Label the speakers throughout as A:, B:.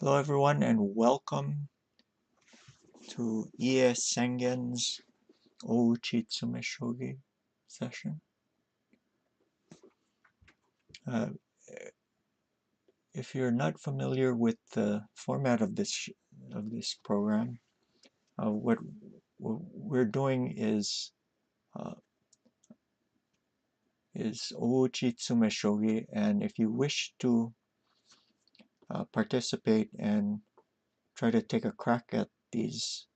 A: Hello everyone and welcome to Sengen's Ouchi tsumeshogi session. Uh, if you're not familiar with the format of this program, what we're doing is Ouchi tsumeshogi, and if you wish to participate and try to take a crack at these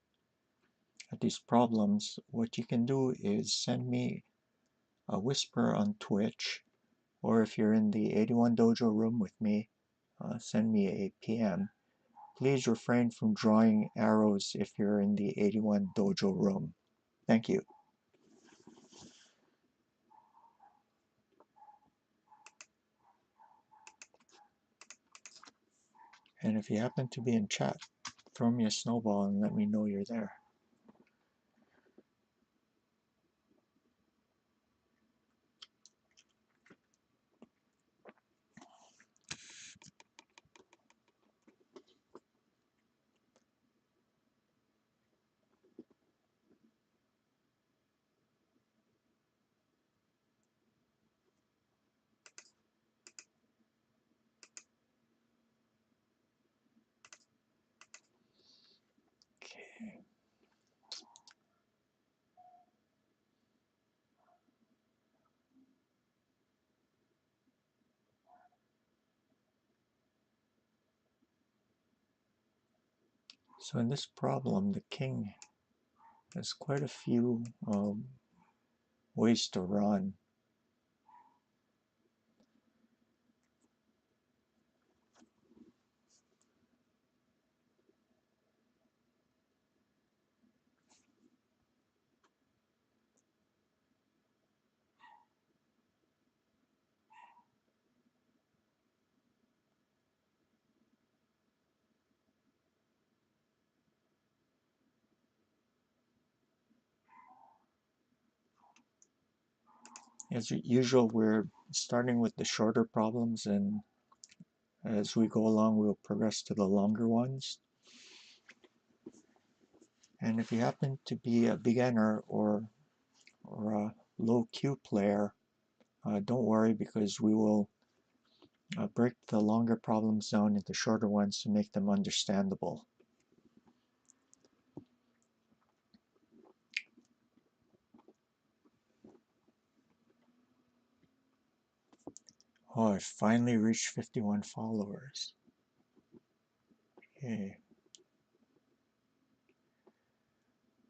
A: problems, what you can do is send me a whisper on Twitch, or if you're in the 81 Dojo room with me, send me a PM. Please refrain from drawing arrows if you're in the 81 Dojo room. Thank you. And if you happen to be in chat, throw me a snowball and let me know you're there. Okay. So in this problem, the king has quite a few ways to run. As usual, we're starting with the shorter problems, and as we go along, we'll progress to the longer ones. And if you happen to be a beginner or a low Q player, don't worry, because we will break the longer problems down into shorter ones to make them understandable. Oh, I finally reached 51 followers. Okay.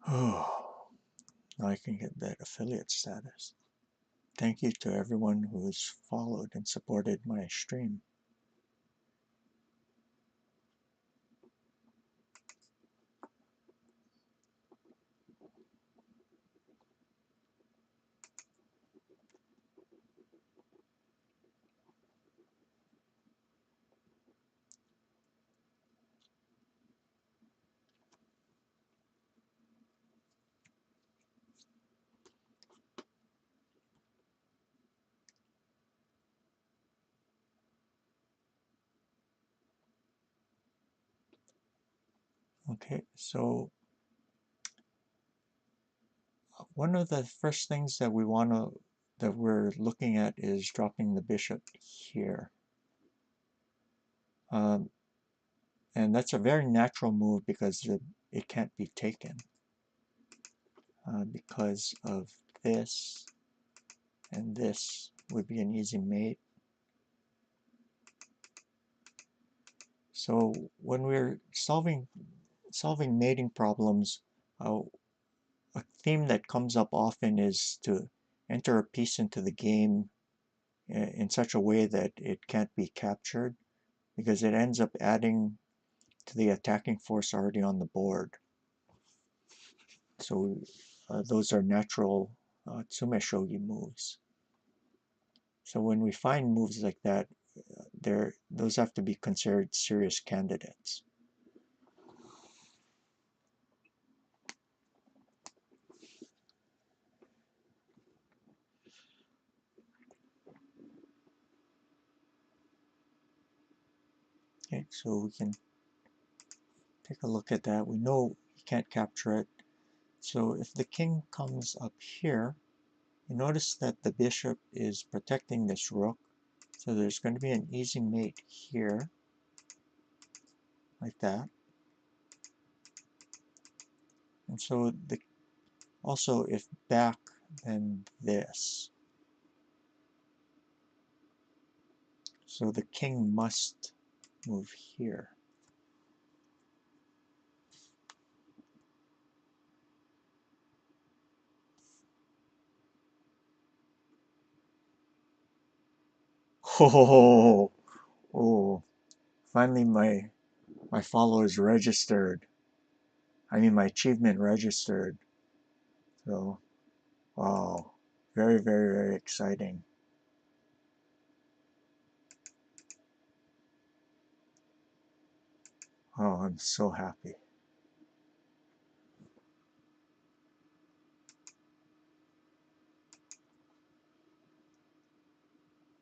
A: Oh, now I can get that affiliate status. Thank you to everyone who's followed and supported my stream. Okay, so one of the first things that we're looking at is dropping the bishop here. And that's a very natural move because it can't be taken because of this, and this would be an easy mate. So when we're solving mating problems, a theme that comes up often is to enter a piece into the game in such a way that it can't be captured, because it ends up adding to the attacking force already on the board. So those are natural tsumeshogi moves. So when we find moves like that, those have to be considered serious candidates. Okay, so we can take a look at that. We know he can't capture it. So if the king comes up here, you notice that the bishop is protecting this rook. So there's going to be an easy mate here, like that. And so also if back, then this. So the king must move here. Oh, oh, finally my followers registered. I mean my achievement registered. So, wow, very, very, very exciting. Oh, I'm so happy.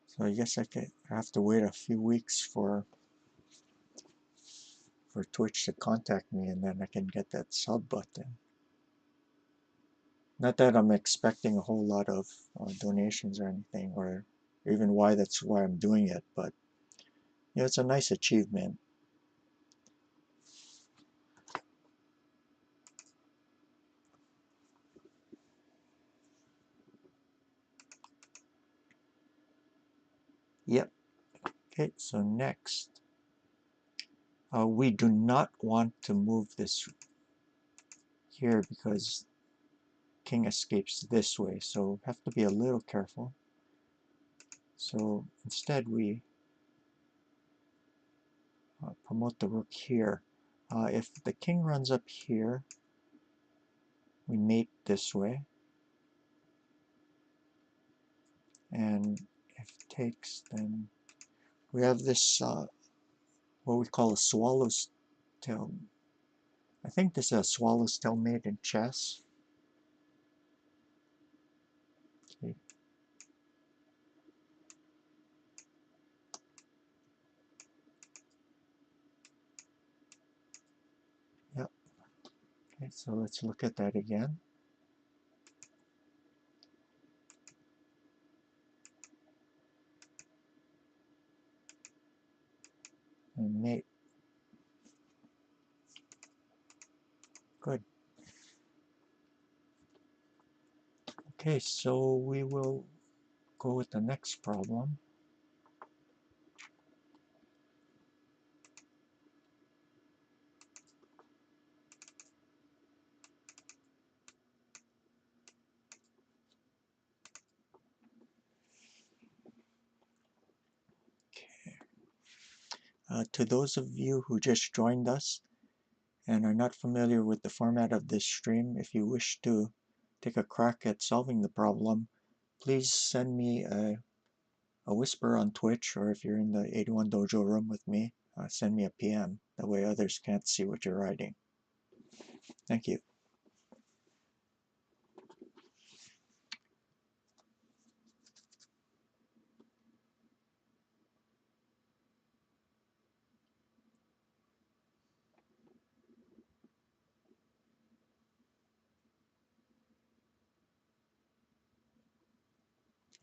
A: So I guess I have to wait a few weeks for Twitch to contact me, and then I can get that sub button. Not that I'm expecting a whole lot of donations or anything, or even that's why I'm doing it, but you know, it's a nice achievement. Yep. Okay, so next, we do not want to move this here because king escapes this way, so have to be a little careful. So instead we promote the rook here. If the king runs up here, we mate this way, and if takes, then we have this what we call a swallow's tail. I think this is a swallow's tail mate in chess. Okay. Yep. Okay, so let's look at that again. And mate. Good. Okay, so we will go with the next problem. To those of you who just joined us and are not familiar with the format of this stream, if you wish to take a crack at solving the problem, please send me a whisper on Twitch, or if you're in the 81 Dojo room with me, send me a PM. That way others can't see what you're writing. Thank you.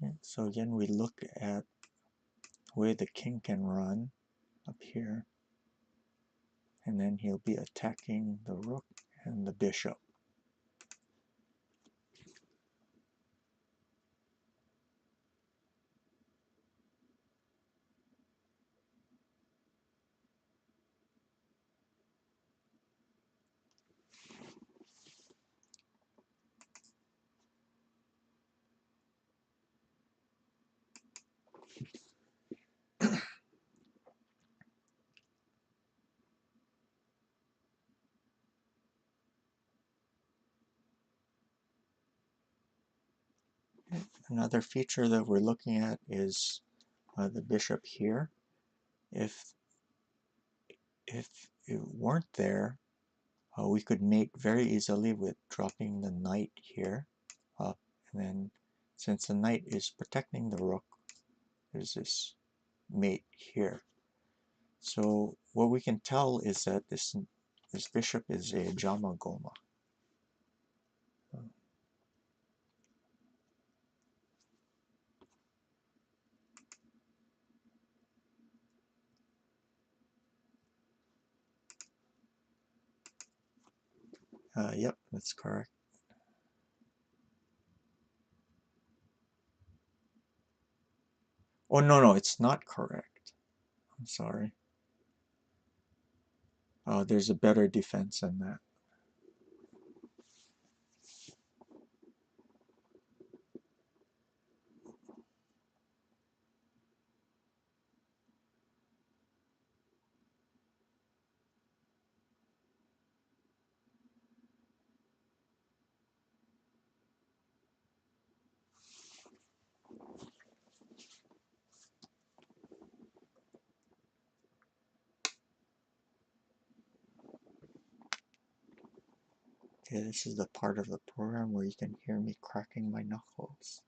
A: Okay, so again, we look at the way the king can run up here, and then he'll be attacking the rook and the bishop. Another feature that we're looking at is the bishop here. If it weren't there, we could mate very easily with dropping the knight here up, and then since the knight is protecting the rook, there's this mate here. So what we can tell is that this This bishop is a Jamagoma. Yep, that's correct. Oh, no, it's not correct. I'm sorry. There's a better defense than that. Okay, this is the part of the program where you can hear me cracking my knuckles.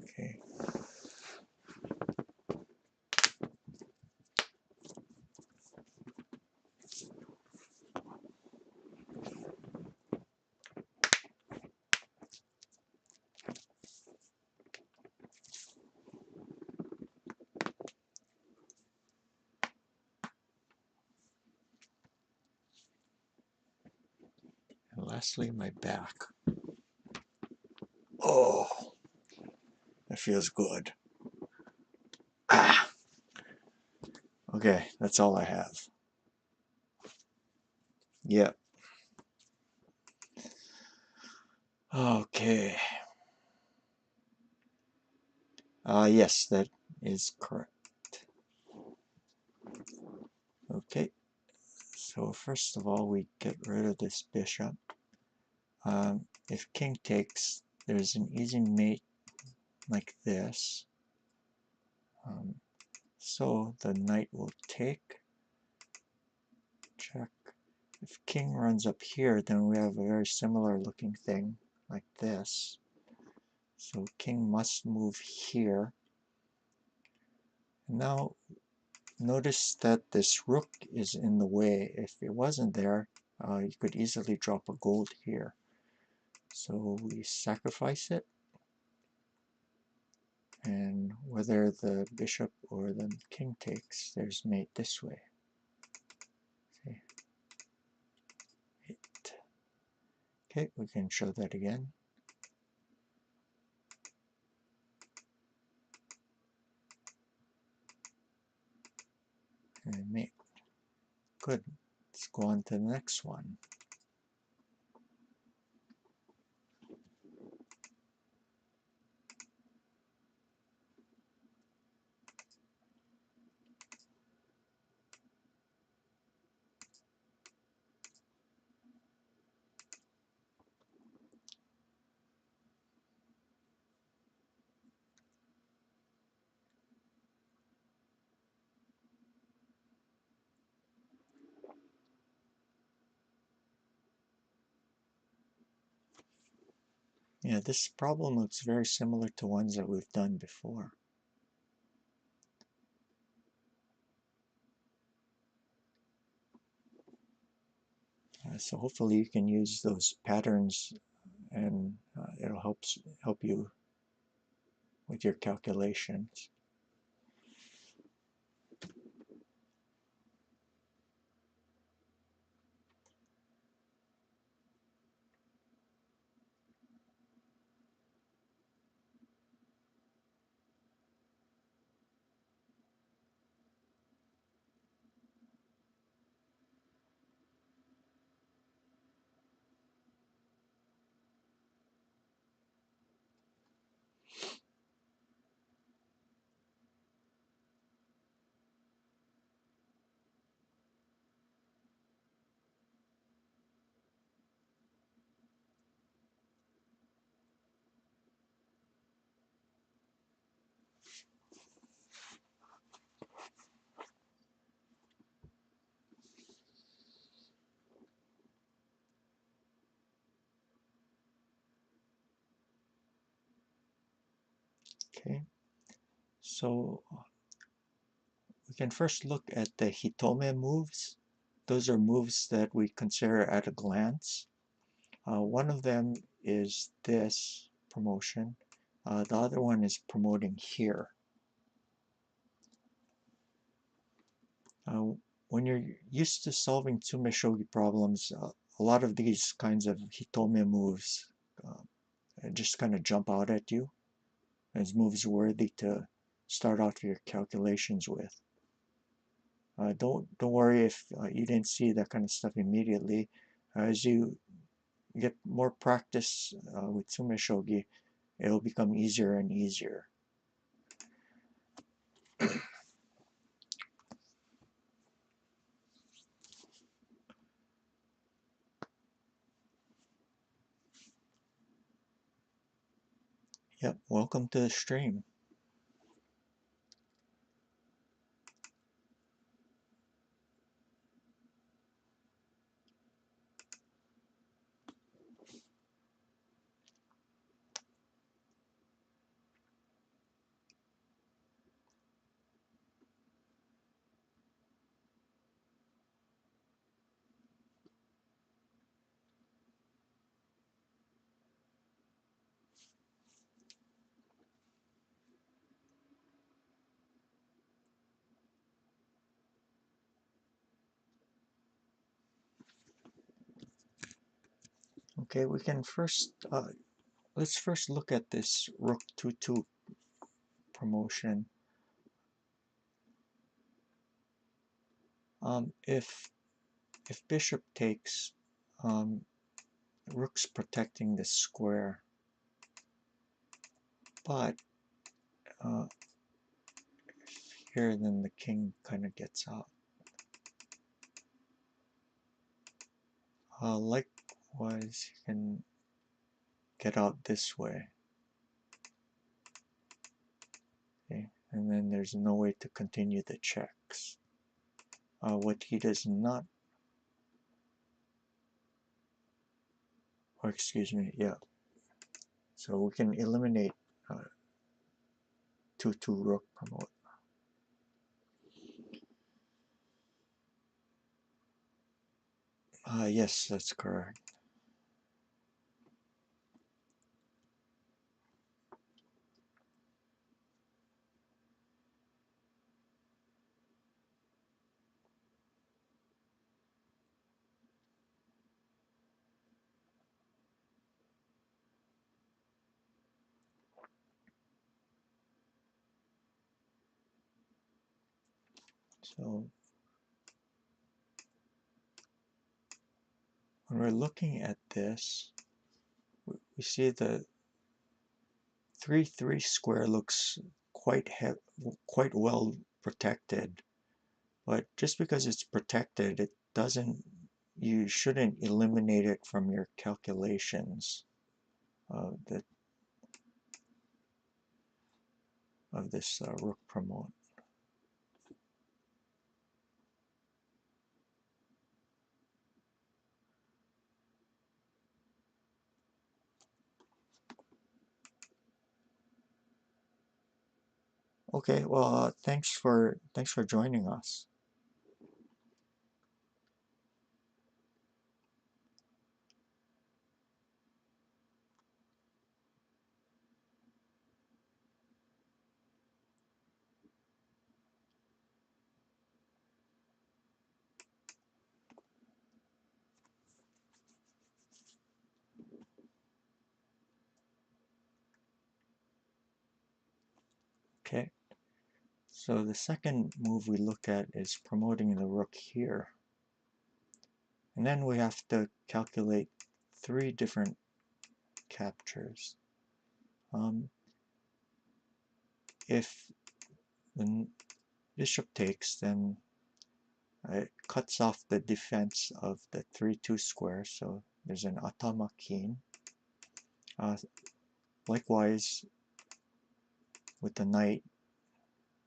A: Okay. And lastly, my back. Oh, that feels good. Ah. Okay, that's all I have. Yep. Okay. Yes, that is correct. Okay, so first of all, we get rid of this bishop. If king takes, there's an easy mate like this. So the knight will take, check. If king runs up here, then we have a very similar looking thing like this. So king must move here. Now notice that this rook is in the way. If it wasn't there, you could easily drop a gold here. So we sacrifice it, and whether the bishop or the king takes, there's mate this way. See? Okay, we can show that again. And mate. Good. Let's go on to the next one. Yeah, this problem looks very similar to ones that we've done before. So hopefully you can use those patterns, and it'll help you with your calculations. Okay, so we can first look at the hitome moves. Those are moves that we consider at a glance. One of them is this promotion. The other one is promoting here. When you're used to solving tsumeshogi problems, a lot of these kinds of hitome moves just kind of jump out at you as moves worthy to start off your calculations with. Don't worry if you didn't see that kind of stuff immediately. As you get more practice with tsumeshogi, it'll become easier and easier. Yep, welcome to the stream. Okay, we can first, let's first look at this rook 2-2 promotion. If bishop takes, rook's protecting the square, but here then the king kind of gets out. Likewise, you can get out this way. Okay, and then there's no way to continue the checks. What he does not, or excuse me, yeah. So we can eliminate 2-2 rook promote. Yes, that's correct. So when we're looking at this, we see the 3-3 square looks quite well protected, but just because it's protected, it doesn't. You shouldn't eliminate it from your calculations of this rook promote. Okay, well, thanks for joining us. Okay, so the second move we look at is promoting the rook here. And then we have to calculate 3 different captures. If the bishop takes, then it cuts off the defense of the 3-2 square, so there's an atama kin. Likewise, with the knight,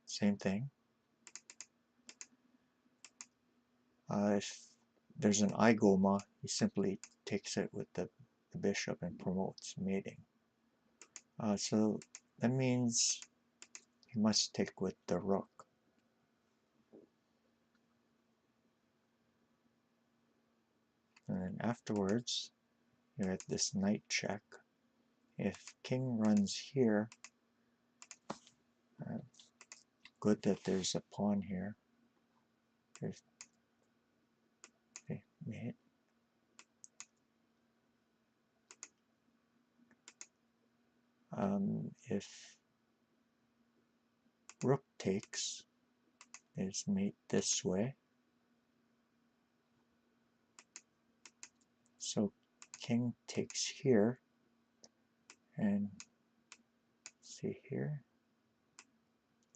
A: same thing. If there's an igoma, he simply takes it with the bishop and promotes mating. So that means he must take with the rook. And then afterwards, you have this knight check. If king runs here, good that there's a pawn here. There's, okay, mate. If rook takes, there's mate this way. So king takes here, and see here,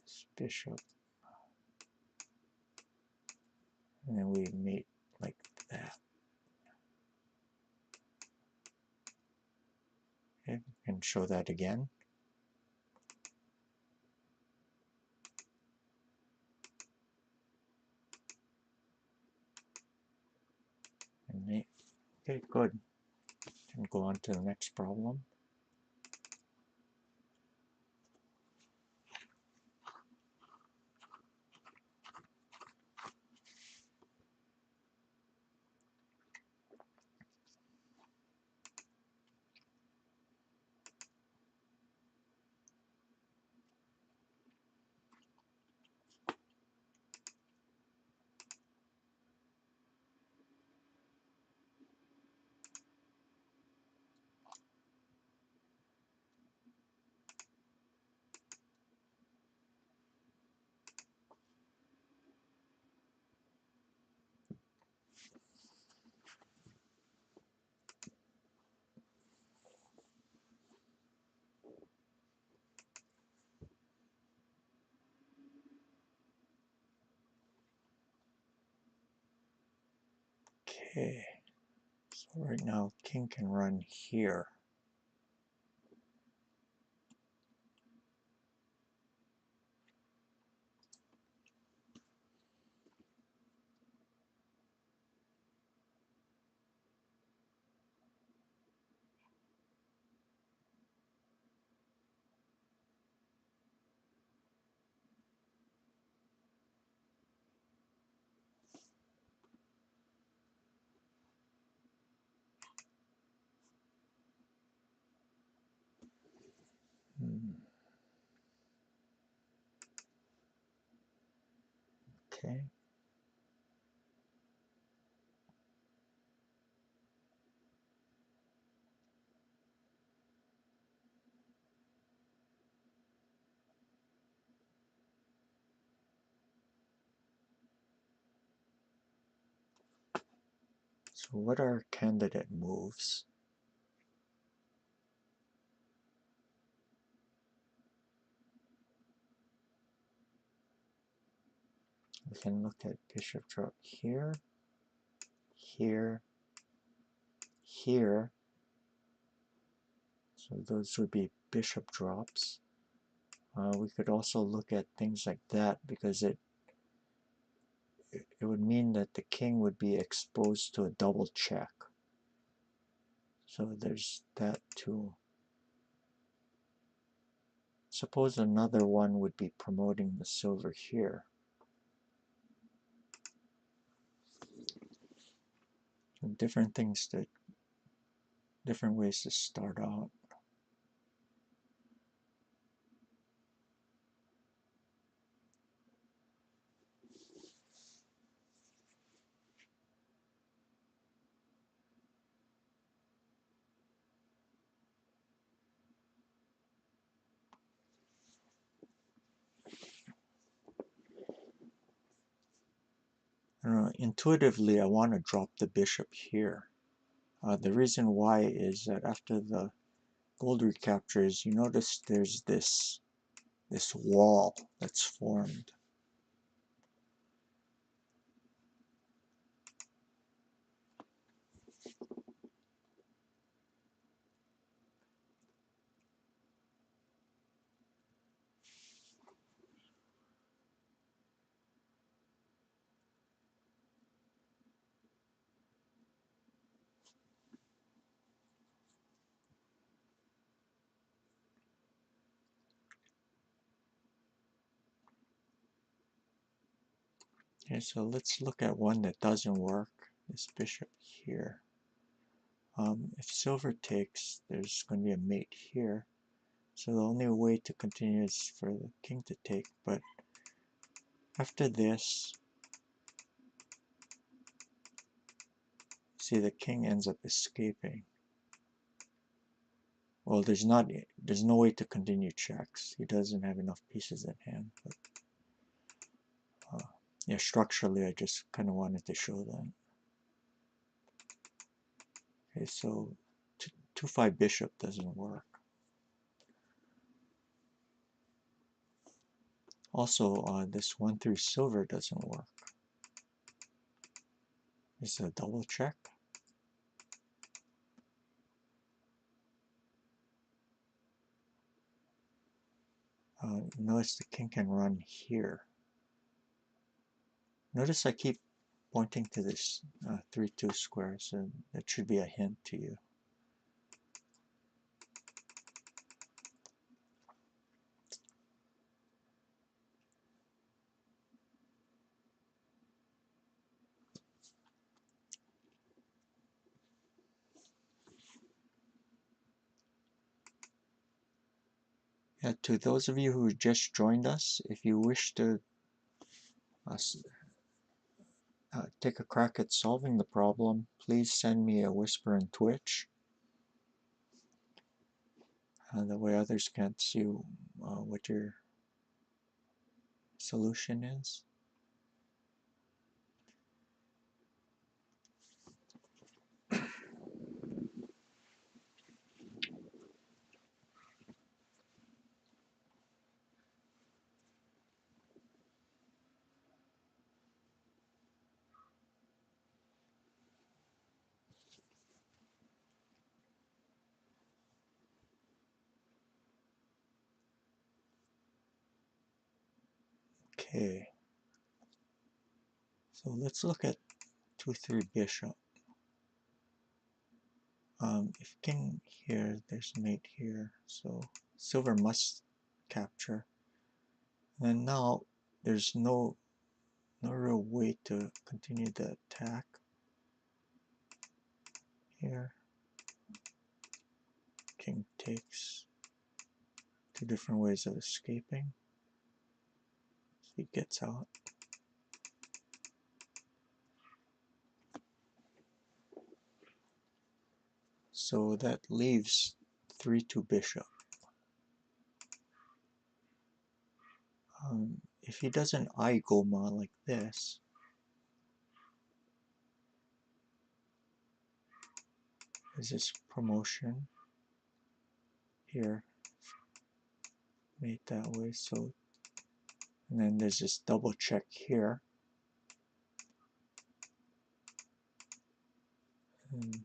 A: this bishop, and then we mate like that. Okay, and show that again. And mate. Okay, good. And go on to the next problem. Okay, so right now king can run here. Okay. So what are candidate moves? We can look at bishop drop here, here, here. So those would be bishop drops. We could also look at things like that because it would mean that the king would be exposed to a double check. So there's that too. Suppose another one would be promoting the silver here. Different things that, different ways to start out. Intuitively, I want to drop the bishop here. The reason why is that after the gold recaptures, you notice there's this wall that's formed. Okay, so let's look at one that doesn't work. This bishop here. If silver takes, there's going to be a mate here. So the only way to continue is for the king to take. But after this, see the king ends up escaping. Well, there's no way to continue checks. He doesn't have enough pieces in hand. But yeah, structurally, I just kind of wanted to show that. Okay, so 2-5 bishop doesn't work. Also, this 1-3 silver doesn't work. This is a double check. Notice the king can run here. Notice I keep pointing to this 3-2 square, so that should be a hint to you. Yeah, to those of you who just joined us, if you wish to take a crack at solving the problem, please send me a whisper in Twitch. That way others can't see what your solution is. Okay, so let's look at 2-3 bishop. If king here, there's mate here, so silver must capture. And now there's no real way to continue the attack here. King takes. Two different ways of escaping. He gets out. So that leaves 3-2 bishop. If he does an I-goma like this, there's this promotion here, made that way. So, and then there's this double check here. And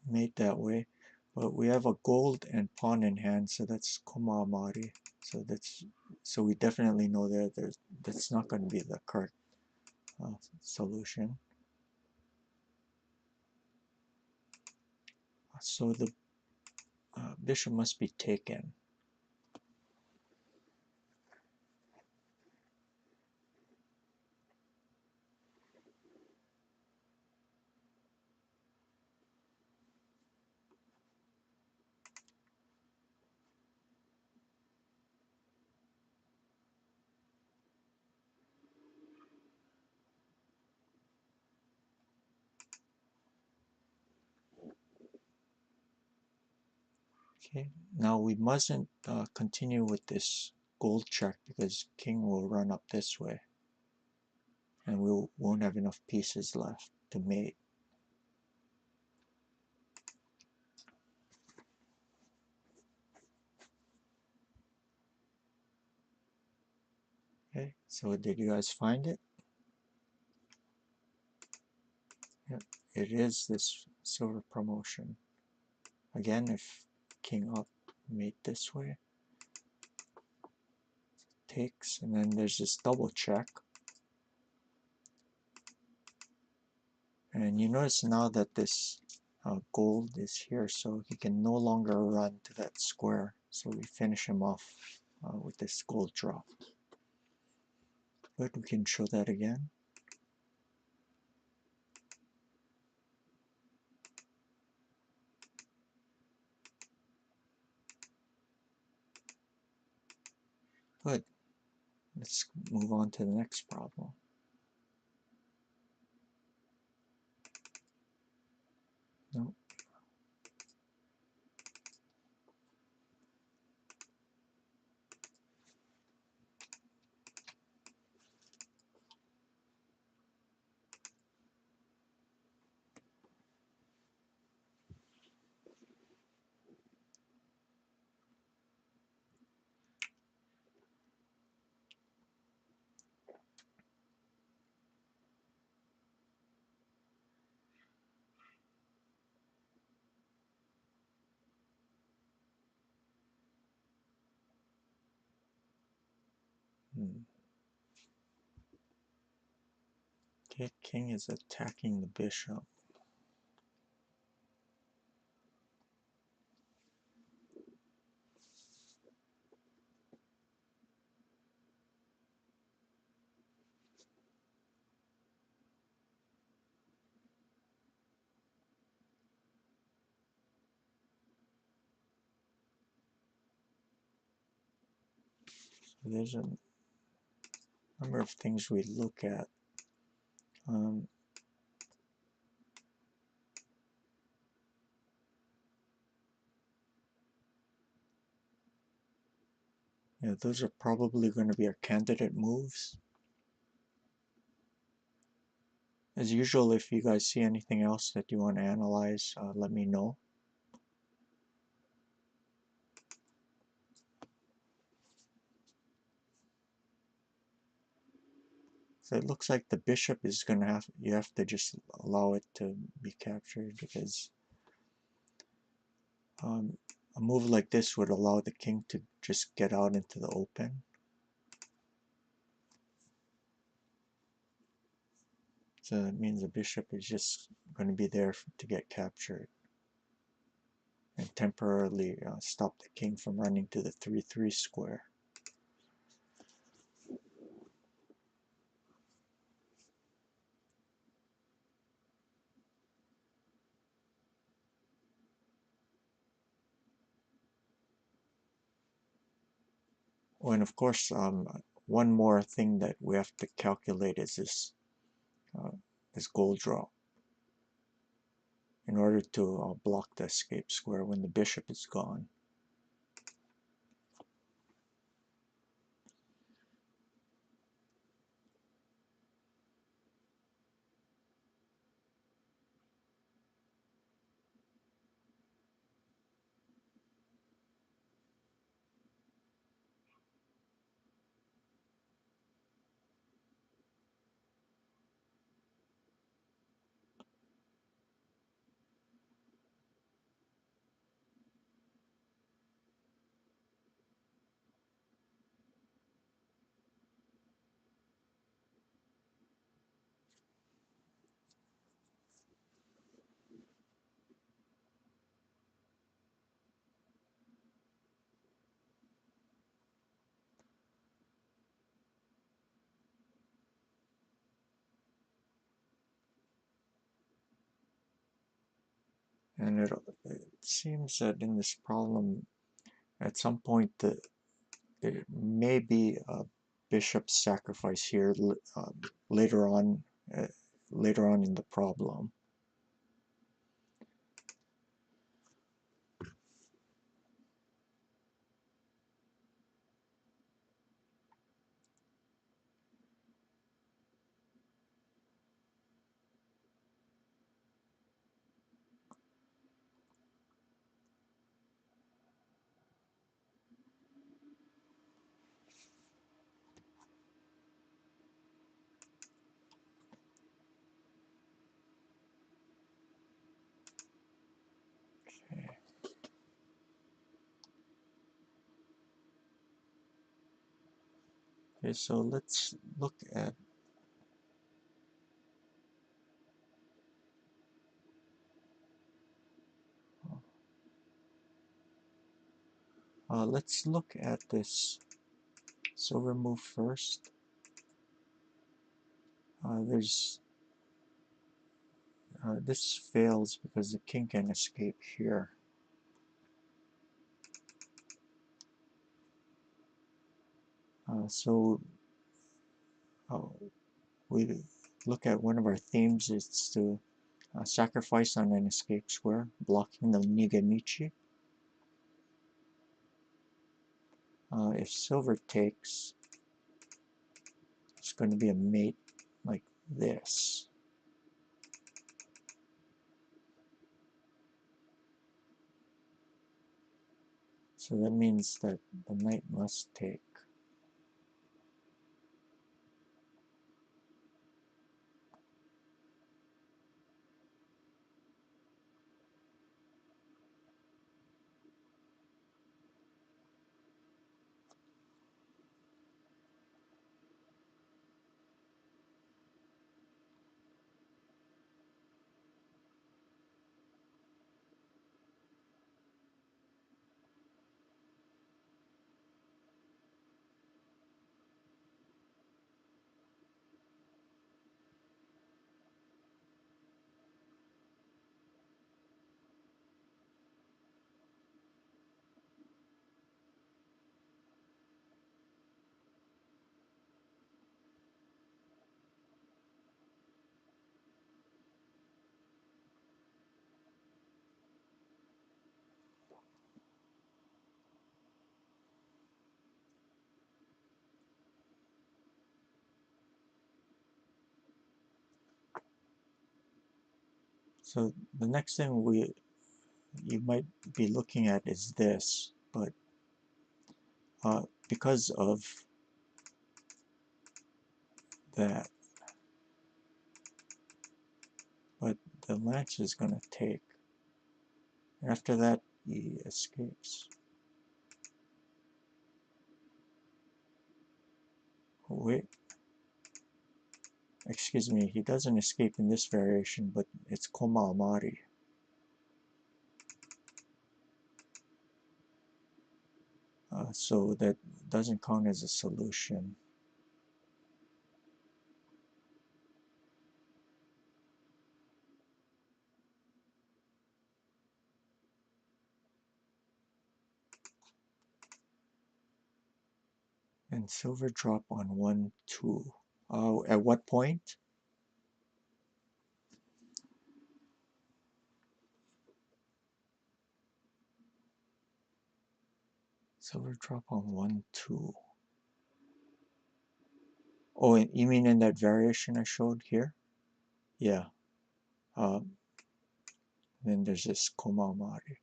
A: made that way, but we have a gold and pawn in hand, so that's koma amari. So we definitely know that's not going to be the correct solution. So the bishop must be taken. Okay, now we mustn't continue with this gold check because king will run up this way and we won't have enough pieces left to mate. Okay, so did you guys find it? Yep, it is this silver promotion. Again, if king up, mate this way. Takes, and then there's this double check. And you notice now that this gold is here, so he can no longer run to that square. So we finish him off with this gold drop. But we can show that again. Good. Let's move on to the next problem. No. Okay, king is attacking the bishop. So there's a number of things we look at. Yeah, those are probably going to be our candidate moves. As usual, if you guys see anything else that you want to analyze, let me know. So it looks like the bishop is going to you have to just allow it to be captured, because a move like this would allow the king to just get out into the open. So it means the bishop is just going to be there to get captured and temporarily stop the king from running to the 3-3 square. Oh, and of course, one more thing that we have to calculate is this gold draw, in order to block the escape square when the bishop is gone. And it seems that in this problem, at some point, there may be a bishop sacrifice here later on, later on in the problem. Okay, so let's look at this silver move first. there's this fails because the king can escape here. So we look at one of our themes is to sacrifice on an escape square, blocking the nigamichi. If silver takes, it's going to be a mate like this. So that means that the knight must take. So the next thing you might be looking at is this, but because of that, but the lance is going to take. After that, he escapes. Wait, excuse me, he doesn't escape in this variation, but it's koma amari. So that doesn't count as a solution. And silver drop on 1, 2. At what point? Silver drop on 1, 2. Oh, you mean in that variation I showed here? Yeah. Then there's this koma amari.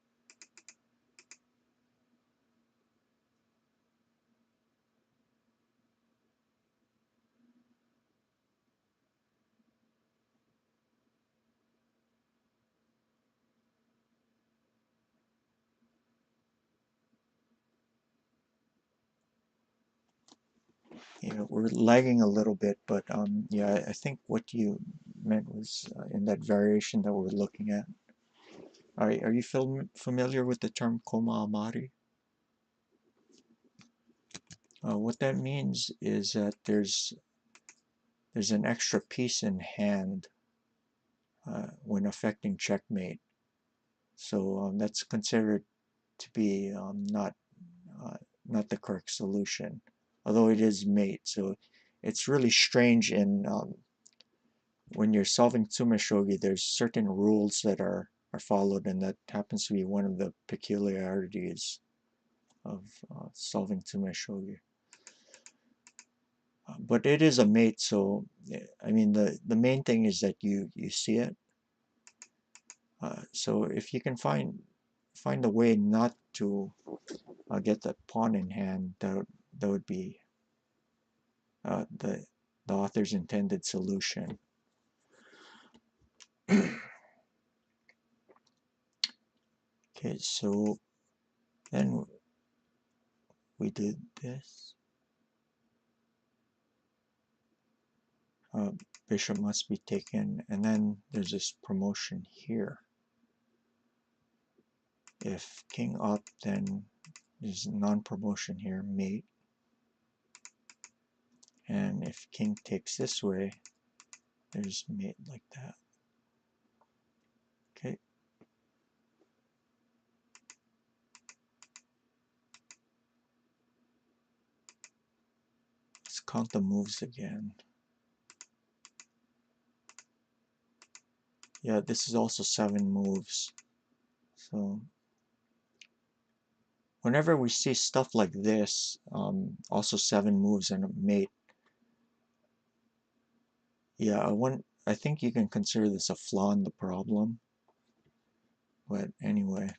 A: Yeah, we're lagging a little bit, but yeah, I think what you meant was in that variation that we're looking at. Are you familiar with the term koma amari? What that means is that there's an extra piece in hand when affecting checkmate. So that's considered to be not the correct solution, although it is mate. So it's really strange in when you're solving tsumeshogi, there's certain rules that are followed, and that happens to be one of the peculiarities of solving tsumeshogi. But it is a mate, so I mean the main thing is that you see it. So if you can find a way not to get the pawn in hand, that would be the author's intended solution. Okay, so then we did this. Bishop must be taken, and then there's this promotion here. If king up, then there's non-promotion here, mate. And if king takes this way, there's mate like that. Okay. Let's count the moves again. Yeah, this is also 7 moves. So whenever we see stuff like this, also 7 moves and a mate, yeah, I think you can consider this a flaw in the problem. But anyway,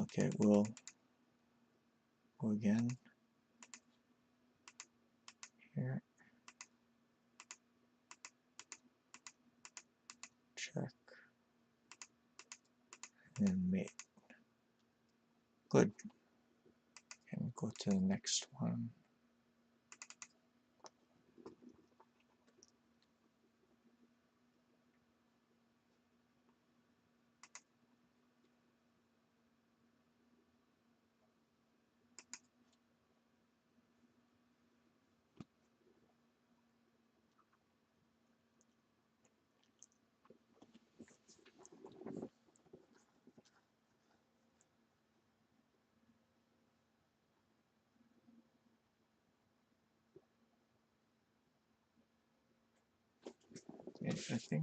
A: okay, we'll go again here. Check and mate. Good. And go to the next one. Okay, I think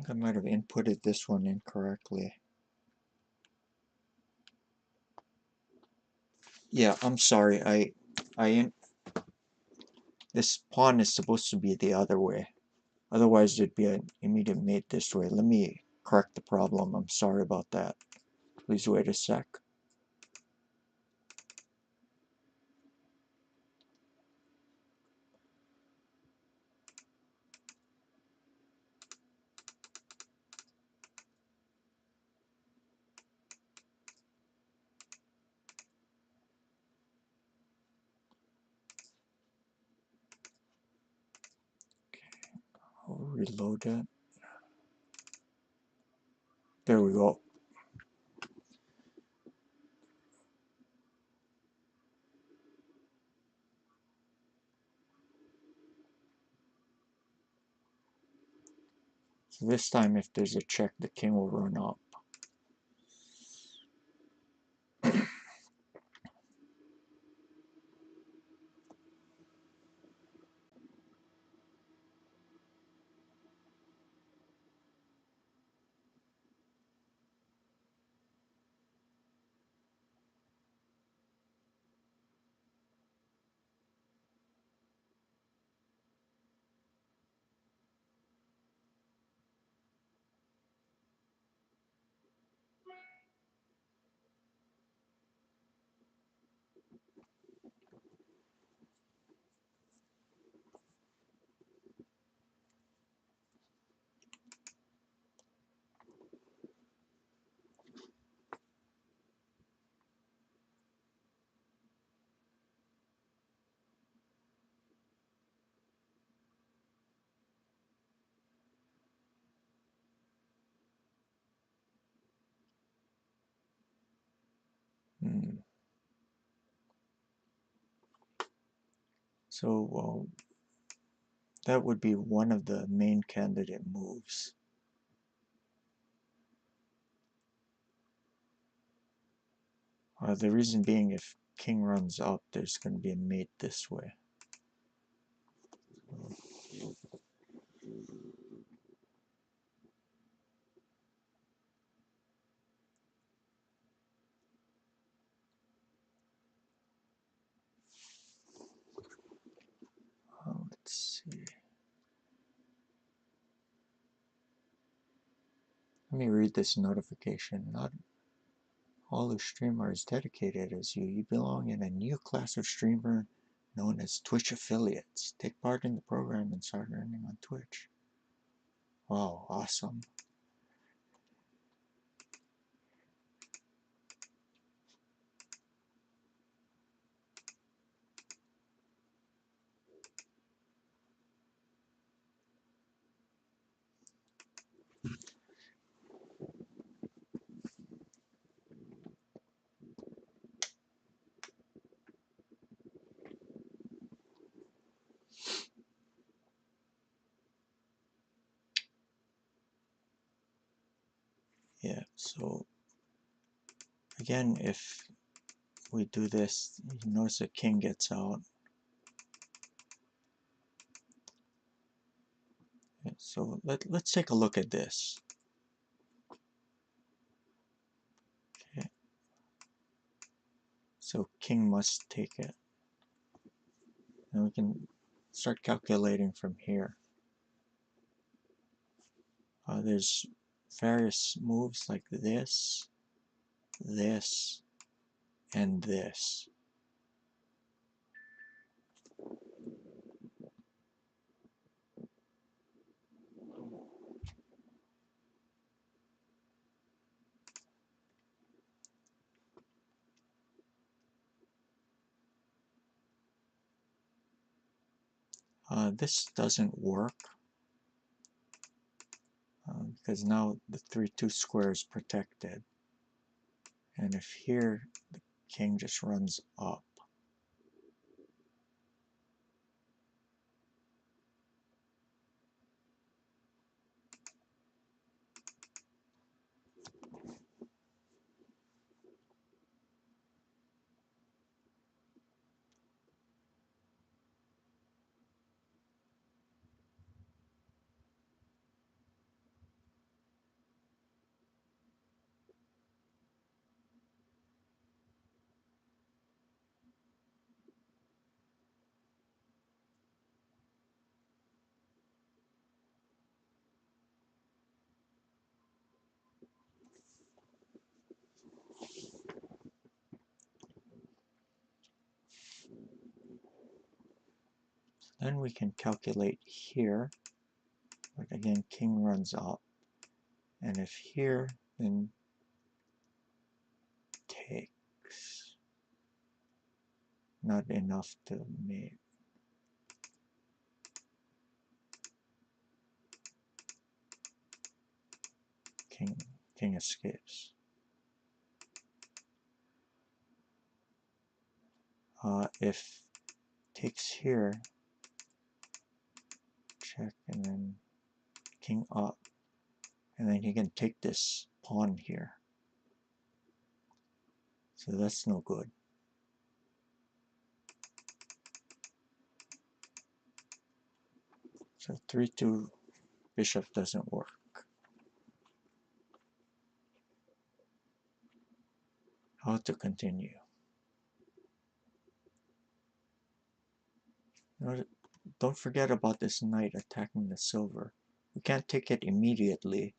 A: I might have inputted this one incorrectly. Yeah, I'm sorry. This pawn is supposed to be the other way. Otherwise, it'd be an immediate mate this way. Let me correct the problem. I'm sorry about that. Please wait a sec. I'll reload it. There we go. So this time, if there's a check, the king will run up. Hmm. So that would be one of the main candidate moves. The reason being, if king runs up, there's going to be a mate this way. Let's see. Let me read this notification. Not all who stream are as dedicated as you. You belong in a new class of streamer known as Twitch affiliates. Take part in the program and start earning on Twitch. Wow, awesome. So again, if we do this, you notice the king gets out. So let's take a look at this. Okay. So king must take it. And we can start calculating from here. There's various moves like this, this, and this. This doesn't work because now the 3-2 square is protected. And if here the king just runs up, then we can calculate here. But again, king runs up. And if here, then takes. Not enough to make. King escapes. If takes here, check, and then king up, and then he can take this pawn here. So that's no good. So 3-2 bishop doesn't work. How to continue? Don't forget about this knight attacking the silver. We can't take it immediately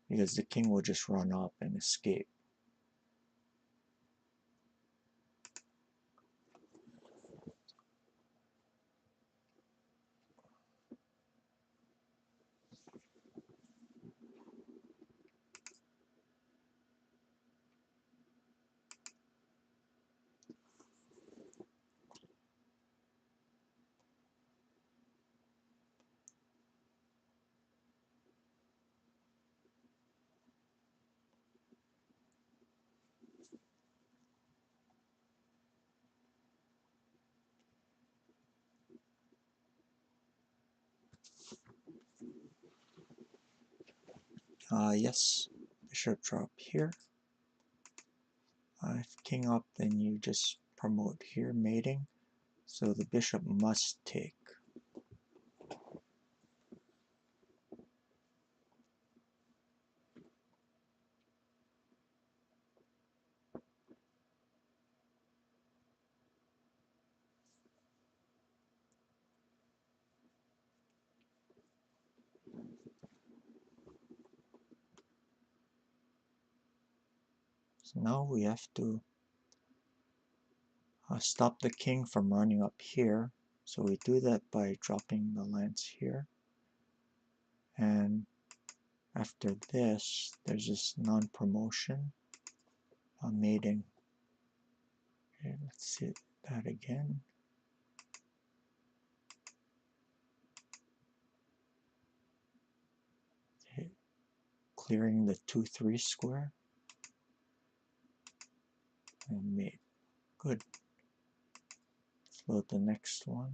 A: because the king will just run up and escape. Yes, bishop drop here. If king up, then you just promote here, mating. So the bishop must take. So now we have to stop the king from running up here. So we do that by dropping the lance here. And after this, there's this non-promotion, mating. Okay, let's see that again. Okay, clearing the 2-3 square and mate. Good. Let's load the next one.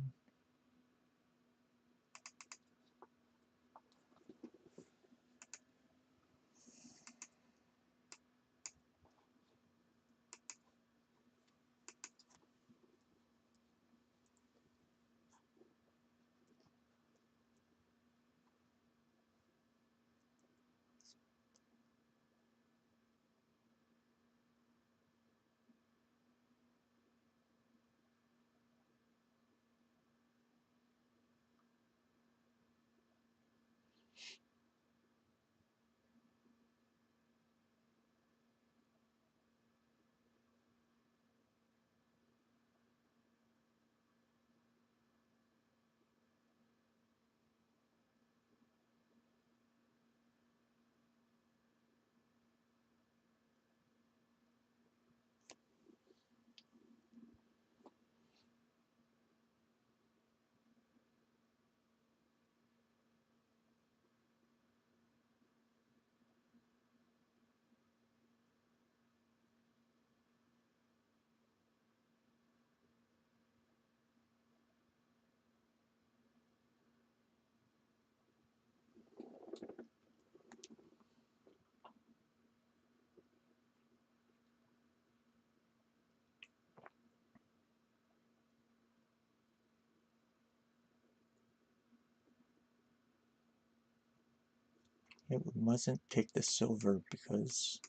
A: Okay, we mustn't take the silver because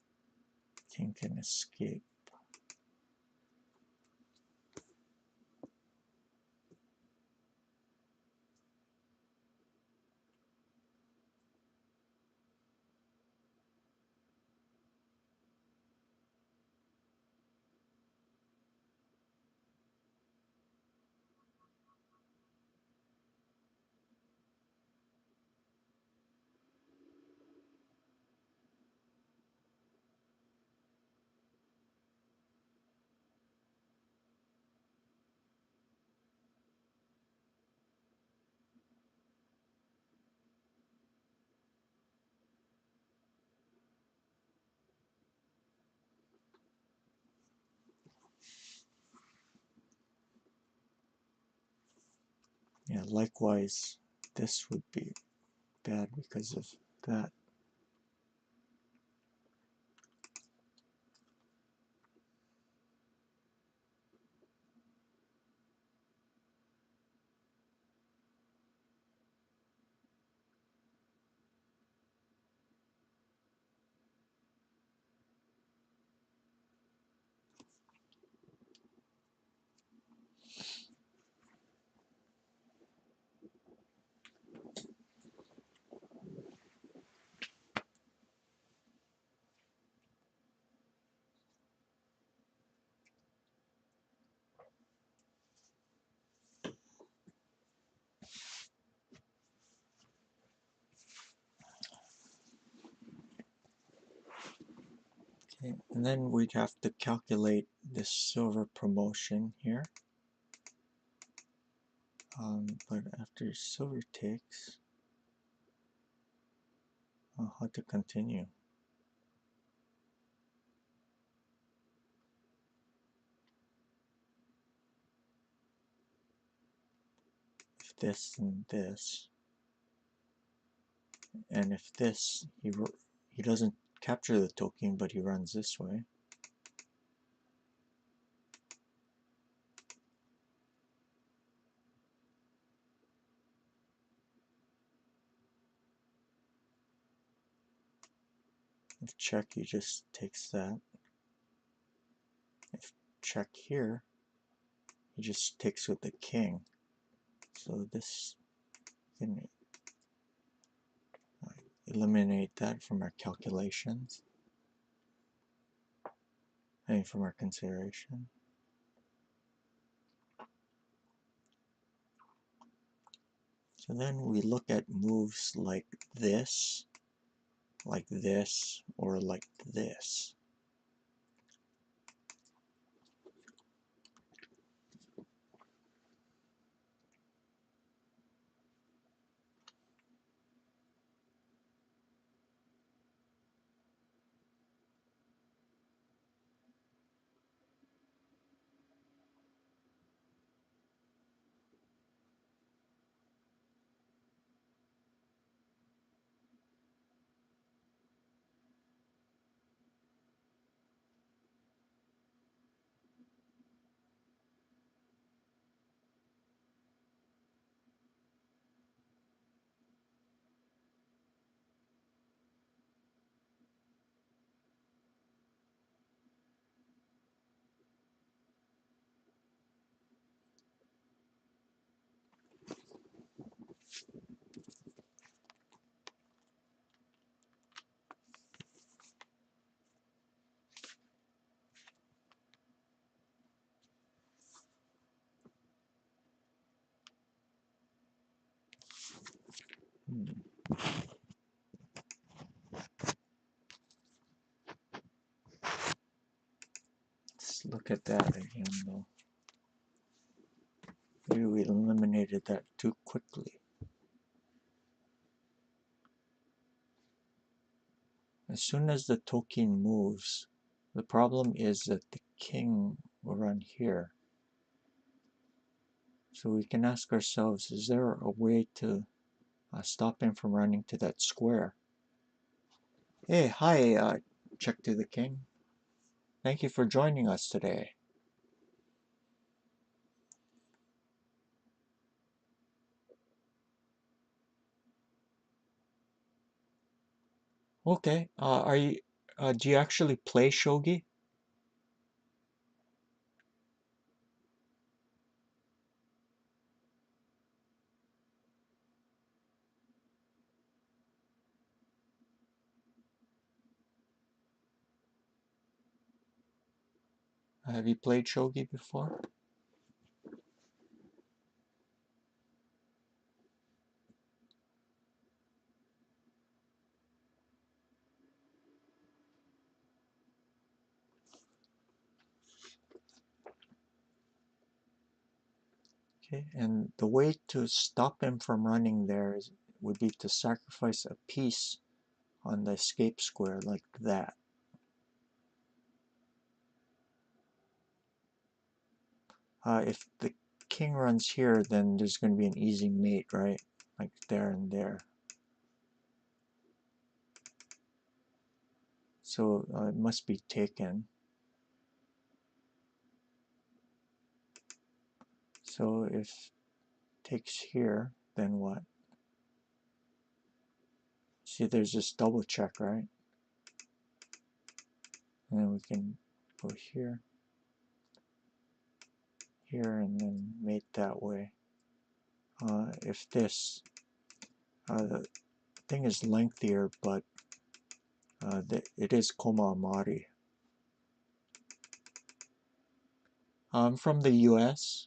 A: king can escape. Yeah, likewise, this would be bad because of that. Okay, and then we'd have to calculate this silver promotion here. But after silver takes, how to continue? If this and this, and if this, he doesn't capture the token, but he runs this way. If check, he just takes that. If check here, he just takes with the king. So this can eliminate that from our calculations. I mean, from our consideration. So then we look at moves like this, or like this. Let's look at that again, though. Maybe we eliminated that too quickly. As soon as the token moves, the problem is that the king will run here. So we can ask ourselves, is there a way to stop him from running to that square? Hey, hi, check to the king. Thank you for joining us today. Okay. Are you? Do you actually play shogi? Have you played shogi before? Okay. And the way to stop him from running there would be to sacrifice a piece on the escape square like that. If the king runs here, then there's going to be an easy mate, right? Like there and there. So it must be taken. So if takes here, then what? See, there's this double check, right? And then we can go here, here, and then mate that way. If this, the thing is lengthier, but it is Koma Amari. I'm from the US.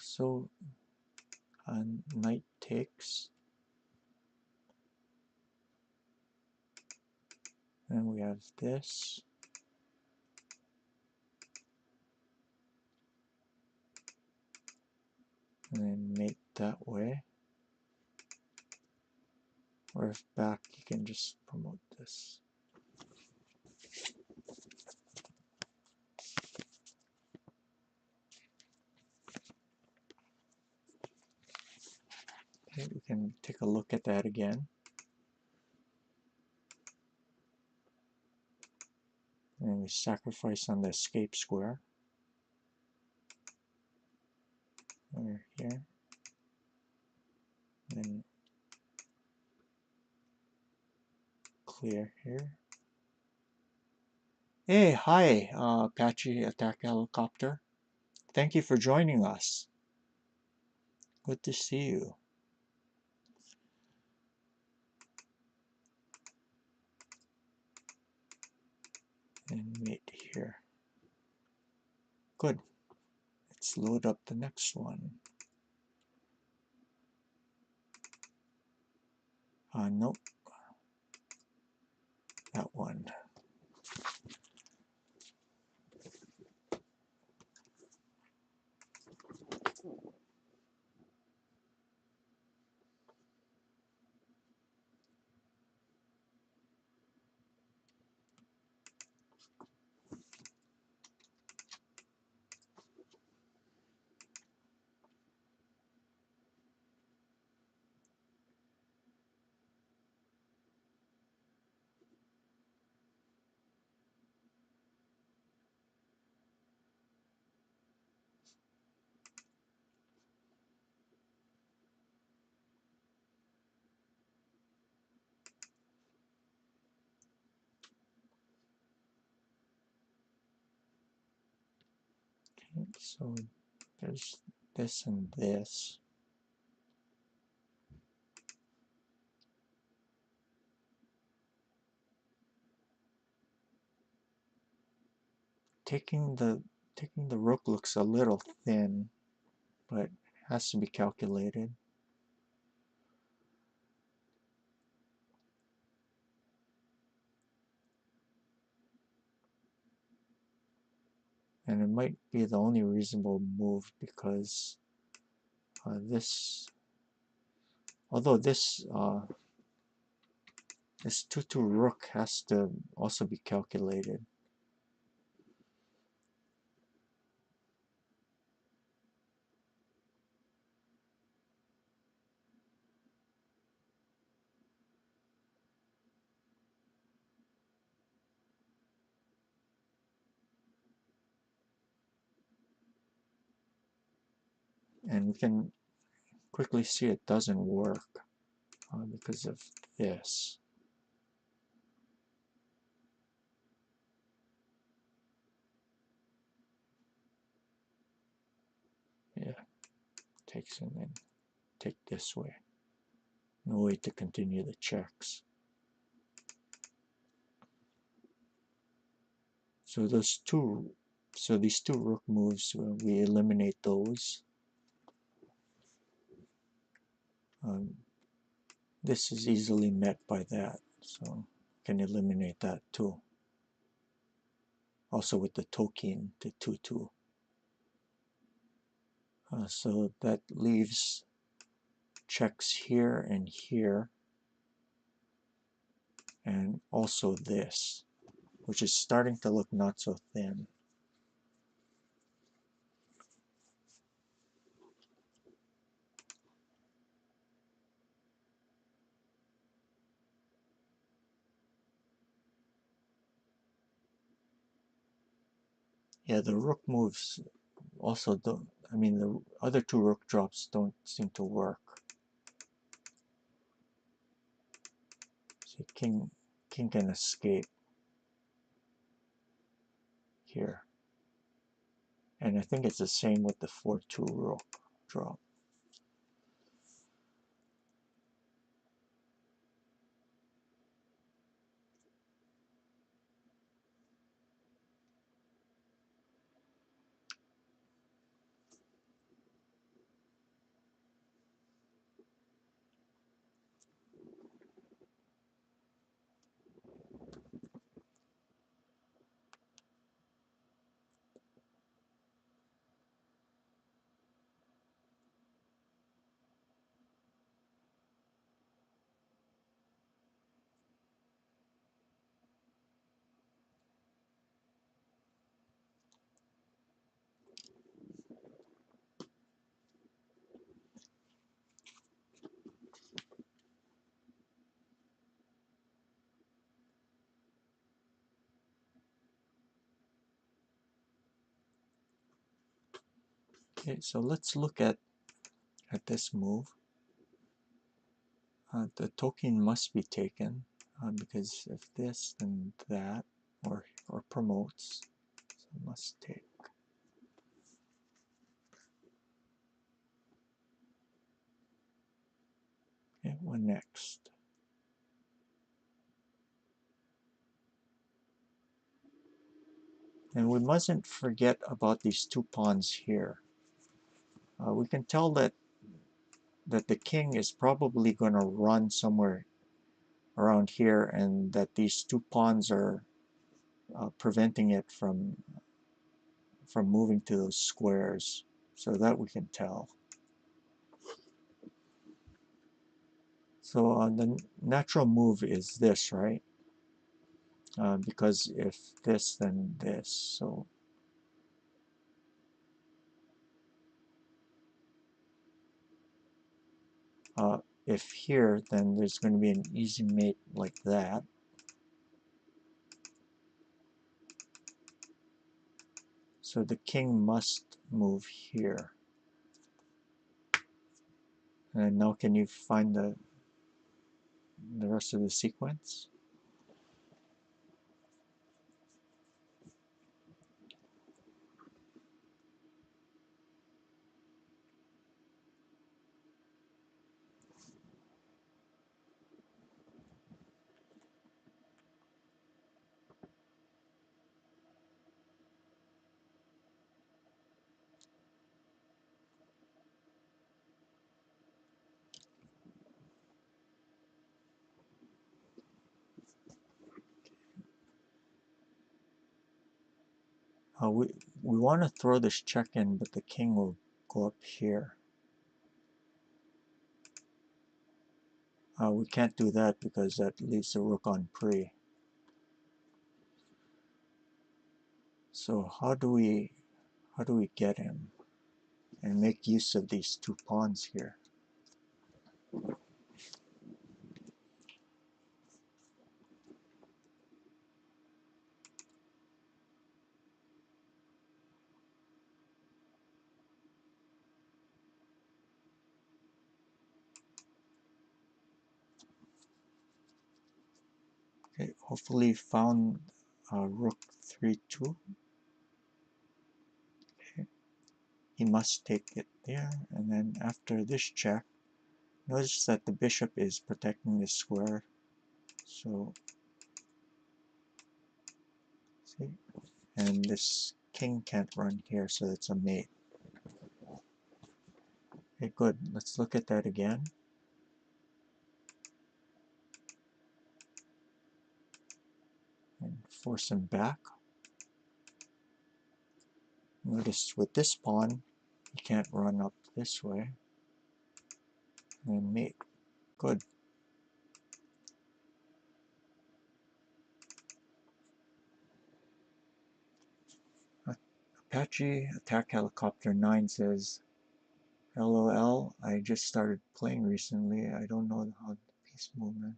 A: So knight takes, and we have this, and then mate that way. Or if back, you can just promote this. Okay, we can take a look at that again. And we sacrifice on the escape square. Over here. Then clear here. Hey, hi, Apache Attack Helicopter. Thank you for joining us. Good to see you. And mate here. Good. Let's load up the next one. Nope. That one. Okay, so there's this and this. Taking the rook looks a little thin, but has to be calculated. And it might be the only reasonable move because although this 2-2 rook has to also be calculated. And we can quickly see it doesn't work because of this. Yeah, takes and then take this way. No way to continue the checks. So these two rook moves, we eliminate those. This is easily met by that, so can eliminate that too. Also with the token, the 2-2. So that leaves checks here and here, and also this, which is starting to look not so thin. Yeah, the rook moves also don't, I mean the other two rook drops don't seem to work. So king can escape here. And I think it's the same with the 4-2 rook drop. Okay, so let's look at this move. The token must be taken because if this, then that, or promotes, so must take. Okay, what next? And we mustn't forget about these two pawns here. We can tell that the king is probably going to run somewhere around here, and that these two pawns are preventing it from moving to those squares. So that we can tell. So the natural move is this, right? Because if this, then this. So if here, then there's going to be an easy mate like that. So the king must move here. And now can you find the rest of the sequence? We want to throw this check in, but the king will go up here. We can't do that because that leaves the rook on pre. So how do we get him and make use of these two pawns here? hopefully found rook 3-2. Okay. He must take it there, and then after this check, notice that the bishop is protecting the square. So, see, and this king can't run here, so it's a mate. Okay, good. Let's look at that again. And force him back. Notice with this pawn, he can't run up this way. And mate. Good. Apache Attack Helicopter 9 says, LOL, I just started playing recently. I don't know how the piece movement.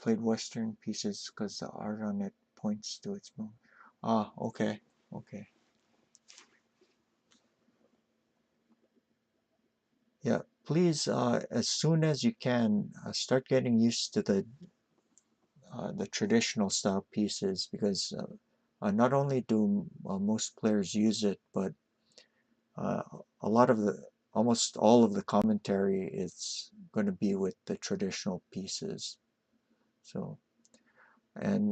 A: Played Western pieces because the art on it points to its movement. Ah, okay, okay. Yeah, please, as soon as you can, start getting used to the traditional style pieces because not only do most players use it, but uh, a lot of almost all of the commentary is going to be with the traditional pieces. So, and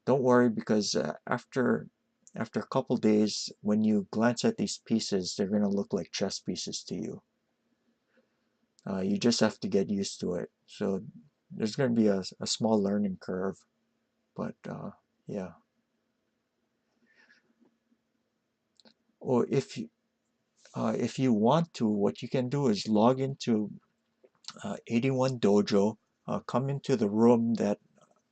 A: don't worry because after a couple days, when you glance at these pieces, they're going to look like chess pieces to you. You just have to get used to it. So there's going to be a small learning curve, but yeah. Or if you want to, what you can do is log into 81 Dojo, come into the room that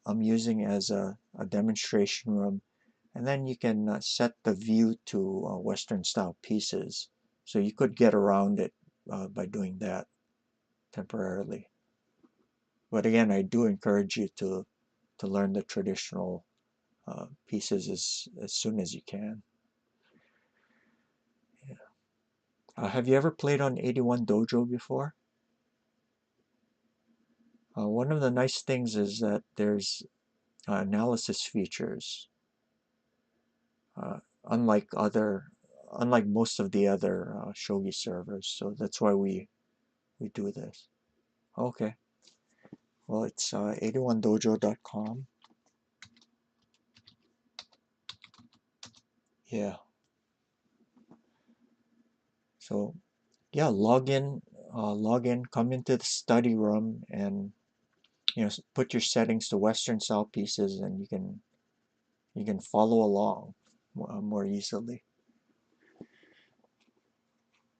A: I'm using as a demonstration room, and then you can set the view to Western style pieces. So you could get around it by doing that temporarily. But again, I do encourage you to learn the traditional pieces as soon as you can. Yeah. Have you ever played on 81 Dojo before? One of the nice things is that there's analysis features, uh, unlike unlike most of the other shogi servers. So that's why we do this. Okay. Well, it's 81dojo.com. Yeah. So yeah, log in, come into the study room, and put your settings to Western style pieces, and you can follow along more easily.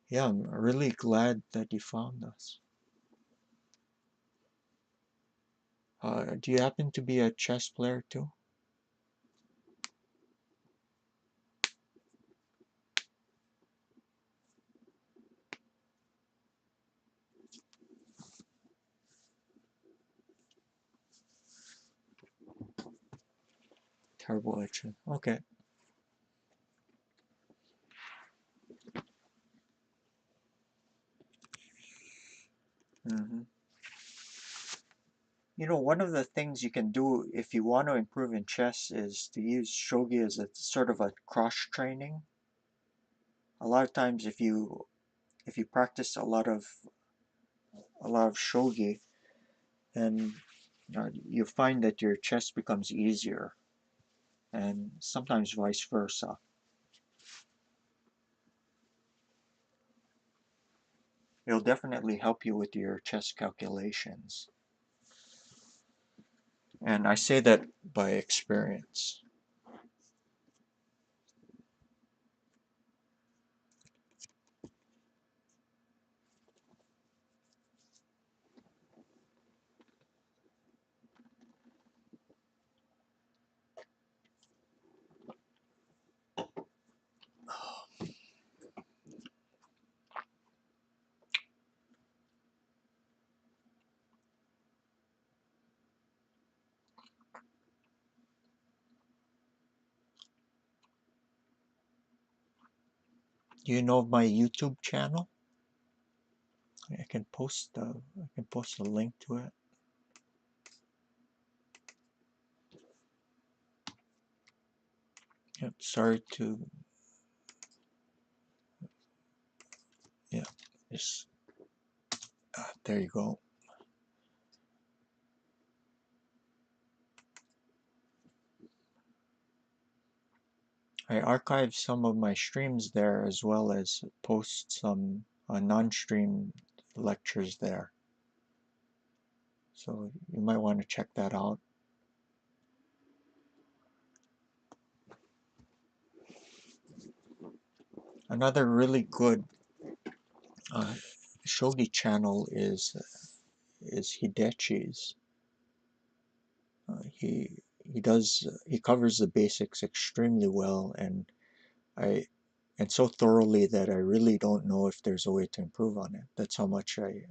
A: Yeah, I'm really glad that you found us. Do you happen to be a chess player too? Terrible at chess. Okay. hmm one of the things you can do if you want to improve in chess is to use shogi as a sort of a cross training. A lot of times, if you practice a lot of shogi, then you find that your chess becomes easier, and sometimes vice versa. It'll definitely help you with your chess calculations. And I say that by experience. Do you know of my YouTube channel? I can post a link to it. sorry to, yeah, just, there you go. I archive some of my streams there as well as post some non-stream lectures there. So you might want to check that out. Another really good shogi channel is Hidechi's. He covers the basics extremely well, and I so thoroughly that I really don't know if there's a way to improve on it. That's how much I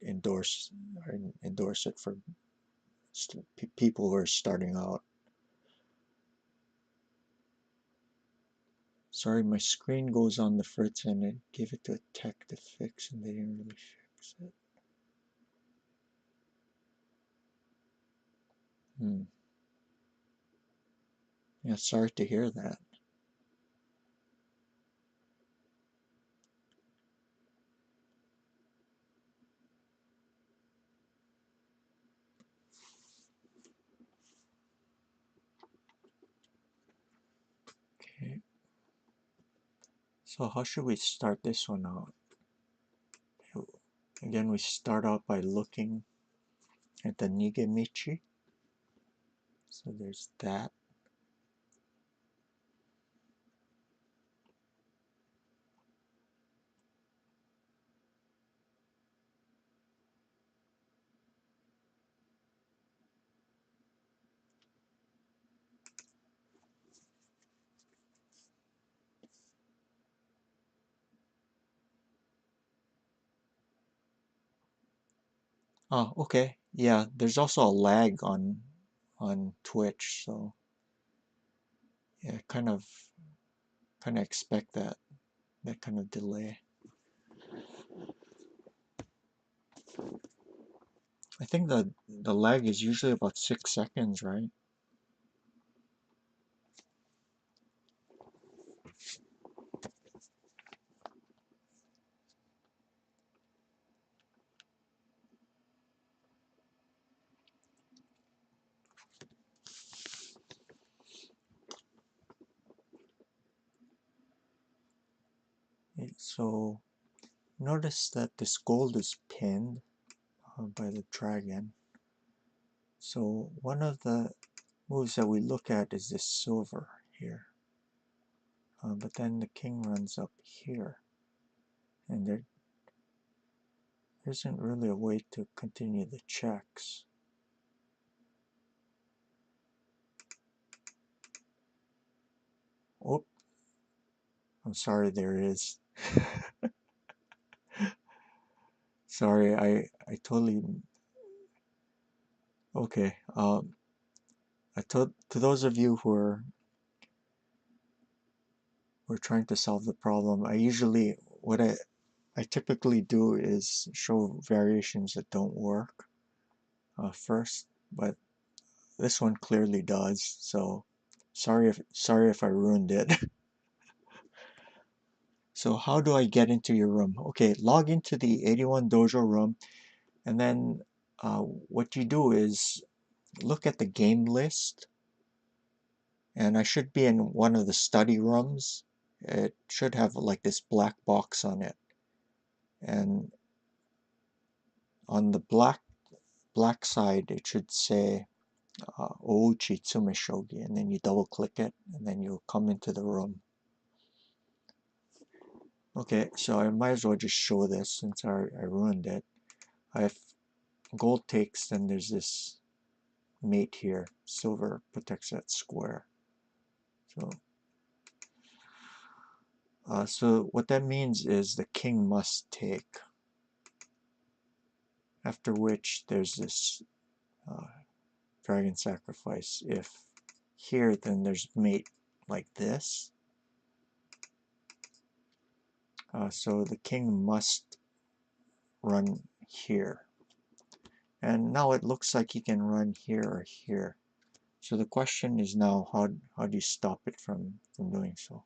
A: endorse it for people who are starting out. Sorry, my screen goes on the fritz and I gave it to a tech to fix and they didn't really fix it. Yeah, sorry to hear that. Okay. So how should we start this one out? Again, we start out by looking at the Nigemichi. So there's that. Oh, okay. Yeah, there's also a lag on Twitch, so yeah, kind of expect that kind of delay. I think the lag is usually about 6 seconds, right? So notice that this gold is pinned by the dragon. So one of the moves that we look at is this silver here. But then the king runs up here. And there isn't really a way to continue the checks. Oh, I'm sorry, there is. Sorry, I totally... Okay, to those of you who are trying to solve the problem, what I typically do is show variations that don't work first, but this one clearly does, so sorry if I ruined it. So how do I get into your room? Okay, log into the 81 Dojo room, and then what you do is look at the game list, and I should be in one of the study rooms. It should have like this black box on it, and on the black side it should say Ouchi tsumeshogi, and then you double click it, and then you'll come into the room. Okay, so I might as well just show this since I ruined it. I have gold takes, then there's this mate here. Silver protects that square. So what that means is the king must take. After which there's this dragon sacrifice. If here, then there's mate like this. So the king must run here. And now it looks like he can run here or here. So the question is now, how do you stop it from doing so?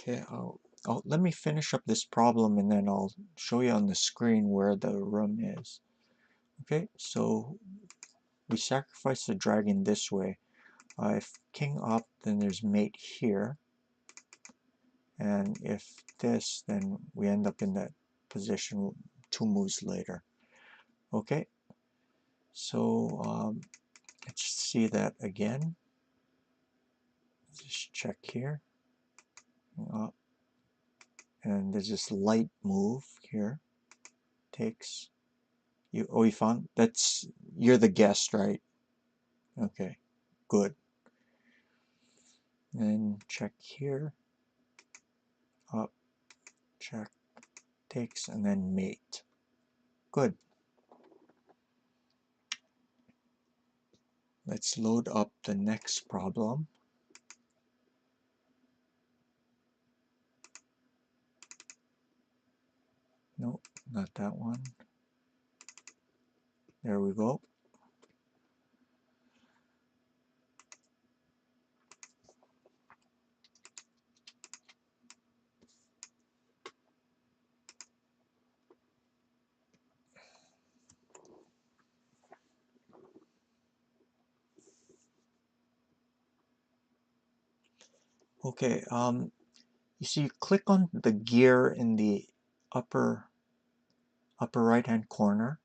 A: Okay, let me finish up this problem and then I'll show you on the screen where the room is. Okay, so we sacrifice the dragon this way. If king up, then there's mate here. And if this, then we end up in that position 2 moves later. Okay, so let's see that again. Just check here. Up. And there's this light move here. Takes. You found? You're the guest, right? Okay, good. Then check here. Up. Check. Takes, and then mate. Good. Let's load up the next problem. Nope, not that one. There we go. Okay, you see, you click on the gear in the upper right hand corner,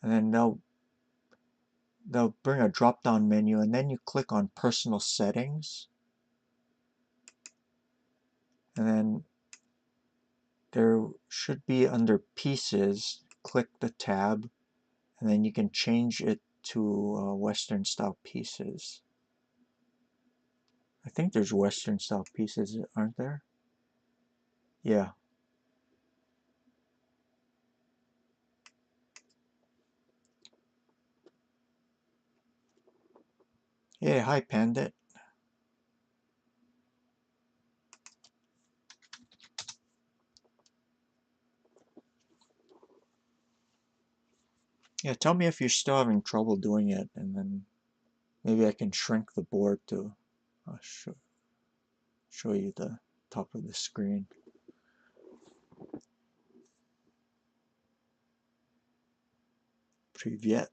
A: and then they'll bring a drop down menu, and then you click on personal settings, and then there should be under pieces, click the tab, and then you can change it to Western style pieces. I think there's Western style pieces, aren't there? Yeah. Hey, hi Pandit. Yeah, tell me if you're still having trouble doing it, and then maybe I can shrink the board to show you the top of the screen. Привет.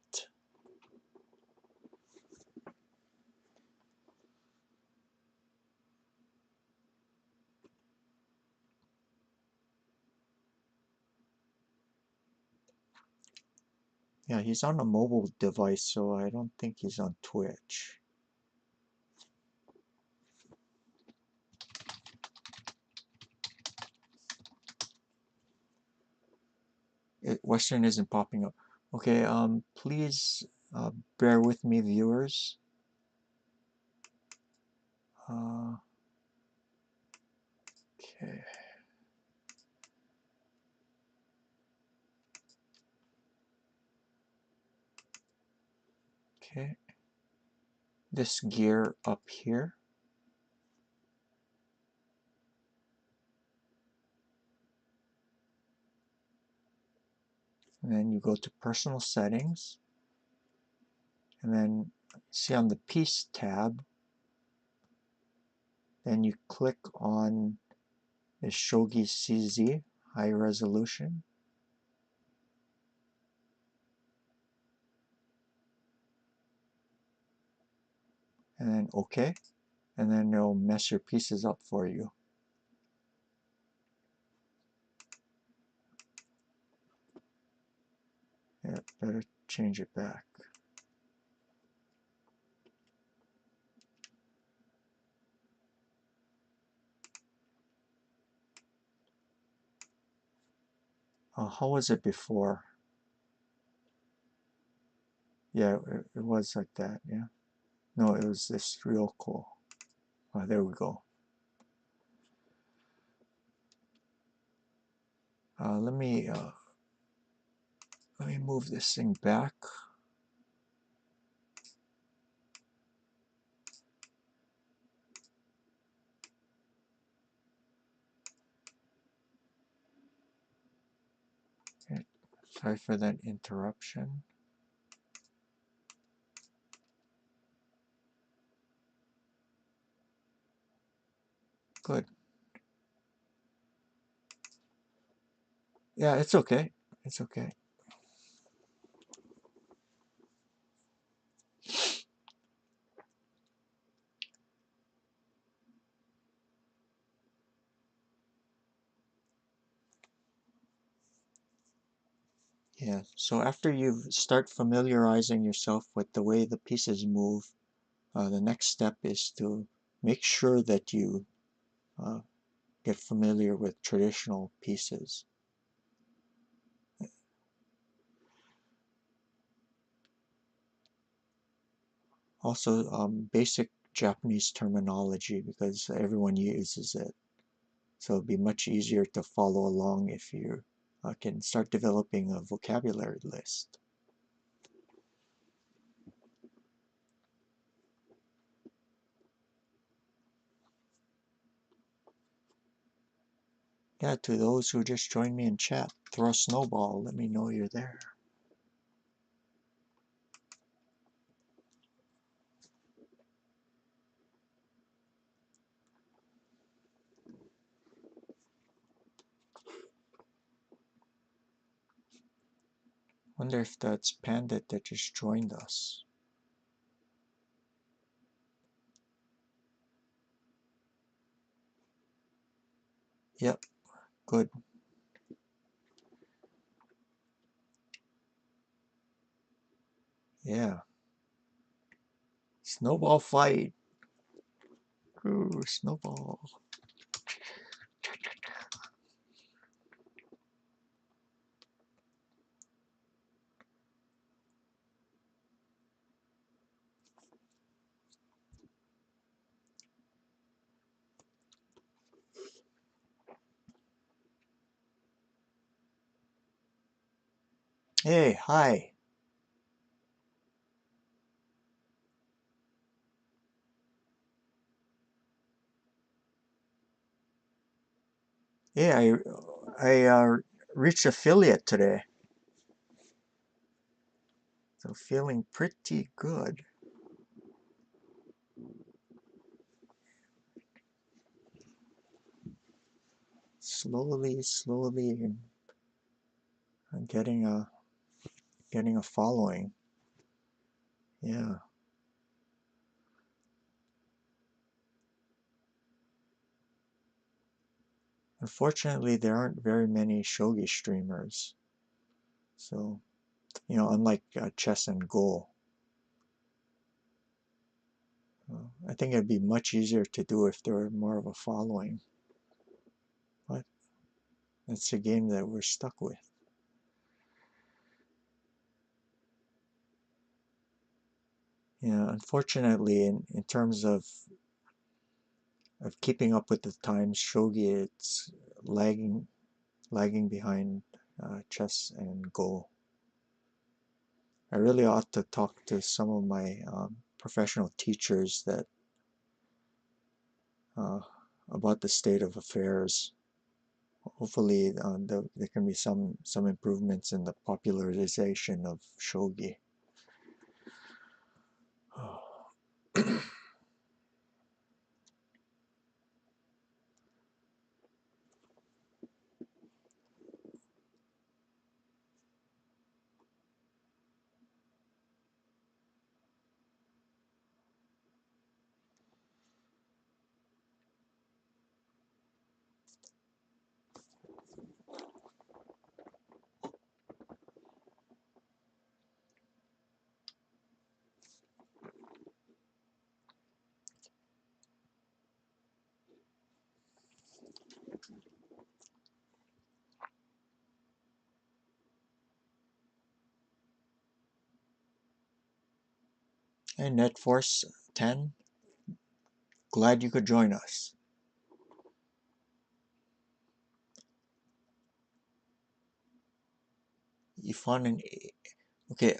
A: Yeah, he's on a mobile device, so I don't think he's on Twitch. Western isn't popping up. Okay, please bear with me, viewers. Okay. Okay. This gear up here. And then you go to personal settings. And then see on the piece tab, then you click on the Shogi CZ, high resolution. And then OK. And then it'll mess your pieces up for you. Yeah, better change it back. How was it before? Yeah, it was like that, yeah. No, it was this real cool. There we go. Let me move this thing back. Okay. Sorry for that interruption. Good. Yeah, it's okay. It's okay. Yeah, so after you start familiarizing yourself with the way the pieces move, the next step is to make sure that you uh, get familiar with traditional pieces. Also, basic Japanese terminology because everyone uses it. So it'll be much easier to follow along if you can start developing a vocabulary list. Yeah, to those who just joined me in chat, throw a snowball, let me know you're there. Wonder if that's Pandit that just joined us. Yep, good. Yeah. Snowball fight. Ooh, snowball. Hey, hi. Yeah, I reached affiliate today, so feeling pretty good. Slowly, slowly, I'm getting a following. Yeah. Unfortunately, there aren't very many shogi streamers. So, unlike chess and Go, I think it'd be much easier to do if there were more of a following. But that's a game that we're stuck with. Yeah, unfortunately, in terms of keeping up with the times, shogi it's lagging behind chess and Go. I really ought to talk to some of my professional teachers that uh, about the state of affairs. Hopefully, there can be some improvements in the popularization of shogi. Hey, NetForce 10, glad you could join us. You found an... Okay,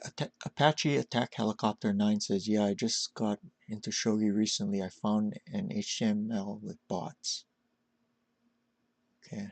A: Apache Attack Helicopter 9 says, yeah, I just got into shogi recently. I found an HTML with bots. Okay.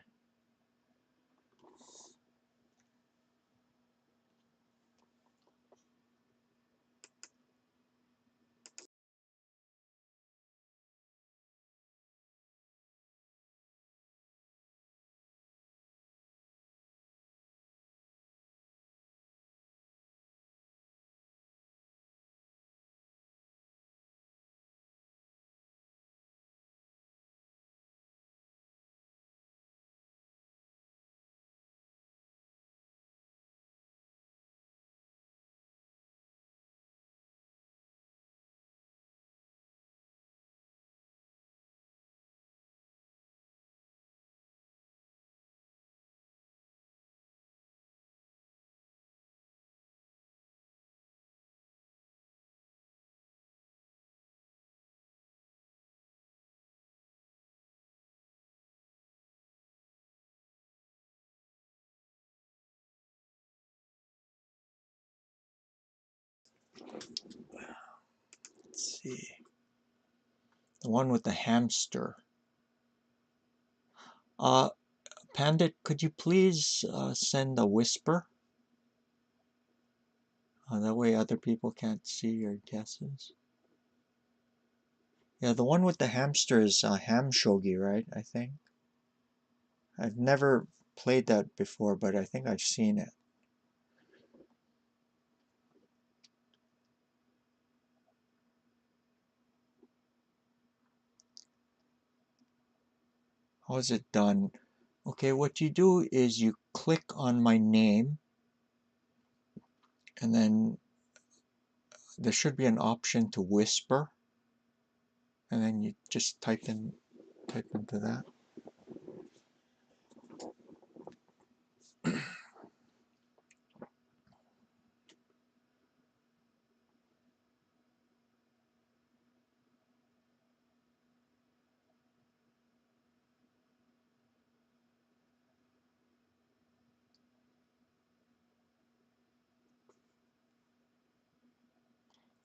A: Let's see. The one with the hamster. Pandit, could you please send a whisper? That way other people can't see your guesses. Yeah, the one with the hamster is ham shogi, right? I think. I've never played that before, but I think I've seen it. How is it done? Okay, what you do is you click on my name, and then there should be an option to whisper, and then you just type into that.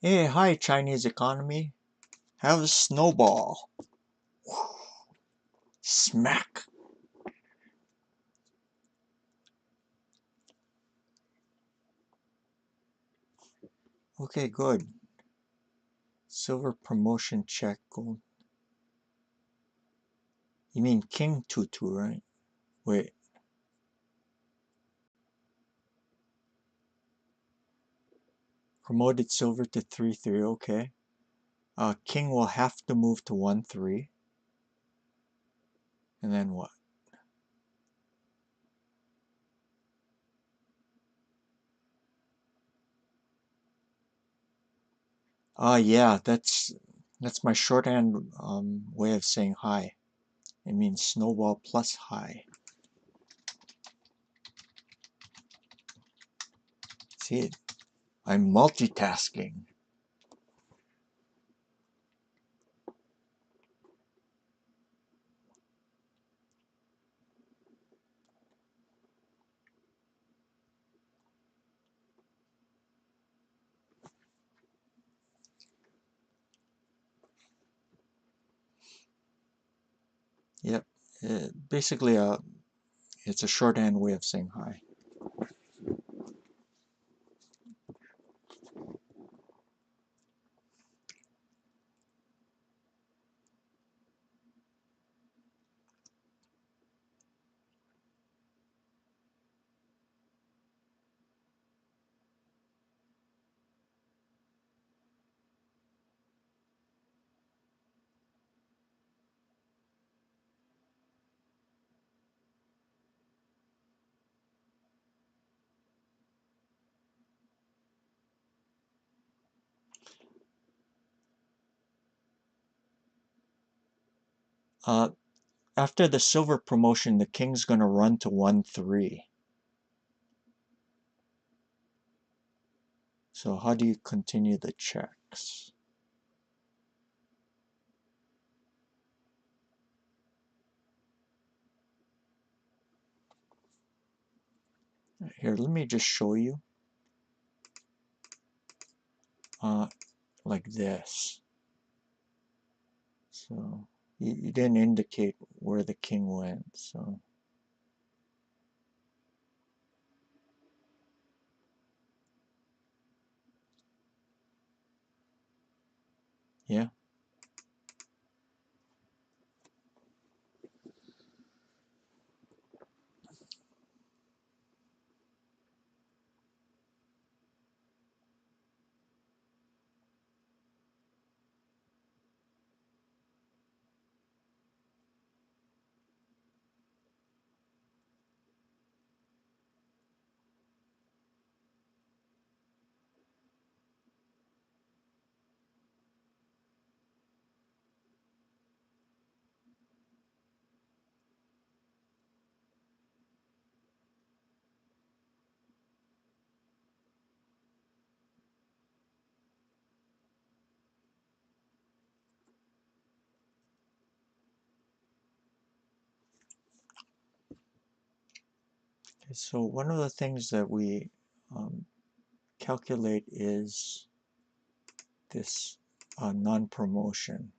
A: Hey, hi Chinese economy. Have a snowball. Smack. Okay, good. Silver promotion check. Gold. You mean King Tutu, right? Wait. Promoted silver to 3-3. Okay. King will have to move to 1-3. And then what? Yeah, that's my shorthand way of saying hi. It means snowball plus hi. See, I'm multitasking. Yep. Basically, it's a shorthand way of saying hi. After the silver promotion, the king's gonna run to 1-3. So how do you continue the check? x. Here, let me just show you. Like this. So you didn't indicate where the king went, so yeah. Okay, so one of the things that we calculate is this non-promotion.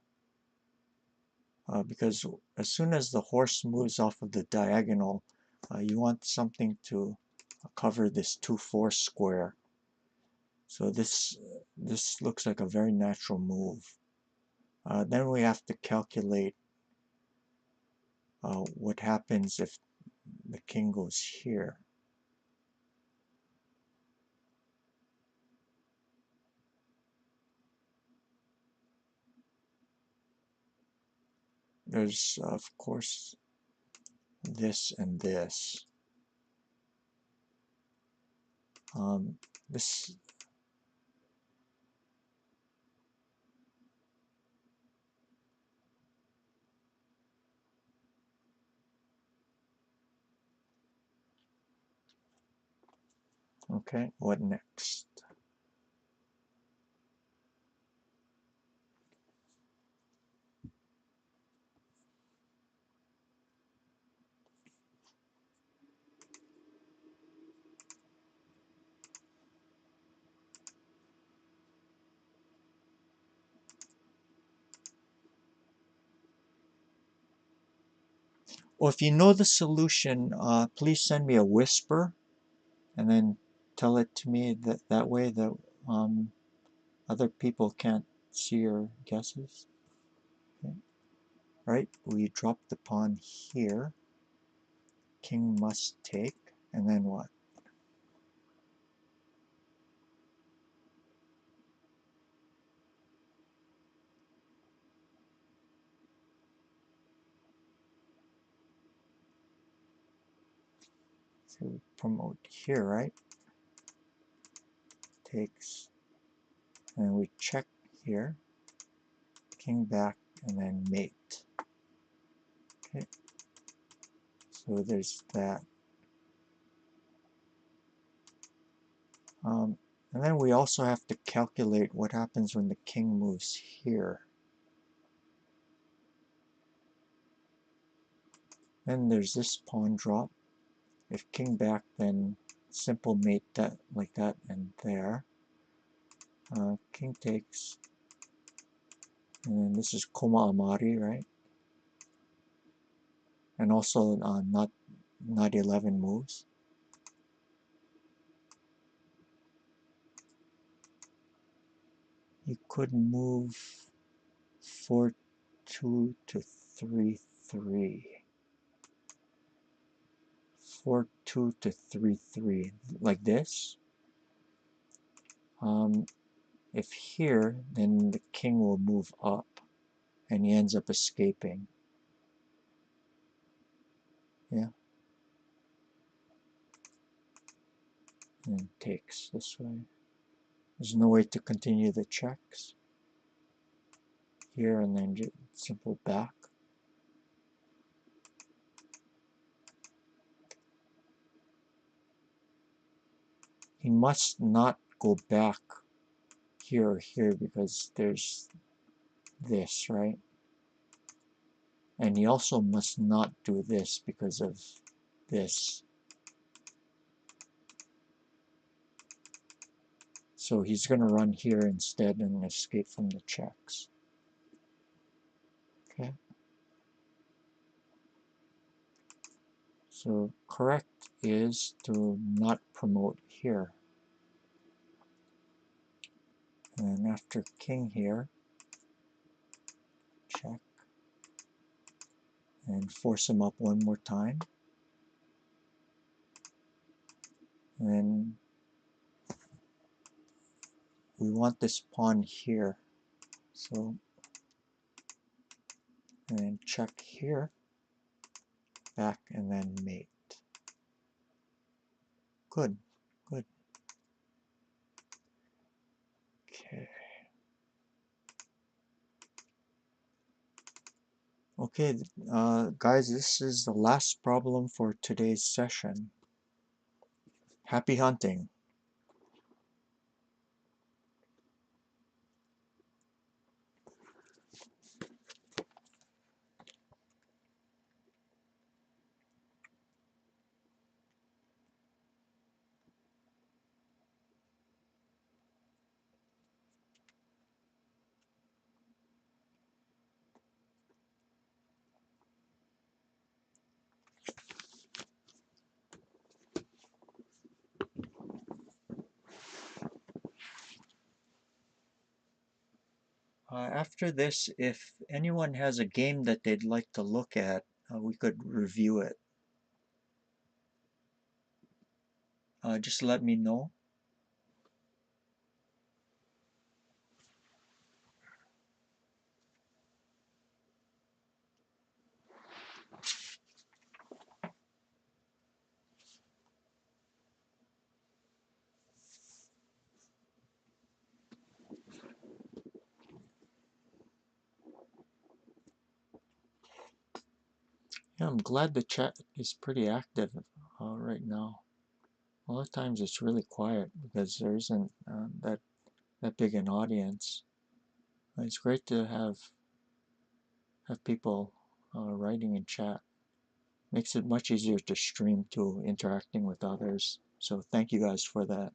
A: Because as soon as the horse moves off of the diagonal, you want something to cover this 2-4 square. So this looks like a very natural move. Then we have to calculate what happens if the king goes here. There's, of course, this and this. This okay, what next? Well, if you know the solution, please send me a whisper and then tell it to me that way that other people can't see your guesses. Okay. Right, we drop the pawn here. King must take, and then what? So we promote here, right? Takes, and we check here. King back, and then mate. Okay, so there's that. And then we also have to calculate what happens when the king moves here. Then there's this pawn drop. If king back, then simple mate that like that and there. King takes, and then this is koma amari, right? And also not 11 moves. You could move 4-2 to 3-3. 4-2 to 3-3, like this. If here, then the king will move up, and he ends up escaping. Yeah. And takes this way. There's no way to continue the checks. Here, and then just simple back. He must not go back here or here because there's this, right? And he also must not do this because of this. So he's going to run here instead and escape from the checks. Okay. So correct is to not promote here. And after king here, check. And force him up one more time. And we want this pawn here. So, and check here, back, and then mate. Good, good. Okay. Okay, guys, this is the last problem for today's session. Happy hunting. After this, if anyone has a game that they'd like to look at, we could review it. Just let me know. Yeah, I'm glad the chat is pretty active right now. A lot of times it's really quiet because there isn't that big an audience. It's great to have people writing in chat. Makes it much easier to stream too, interacting with others. So thank you guys for that.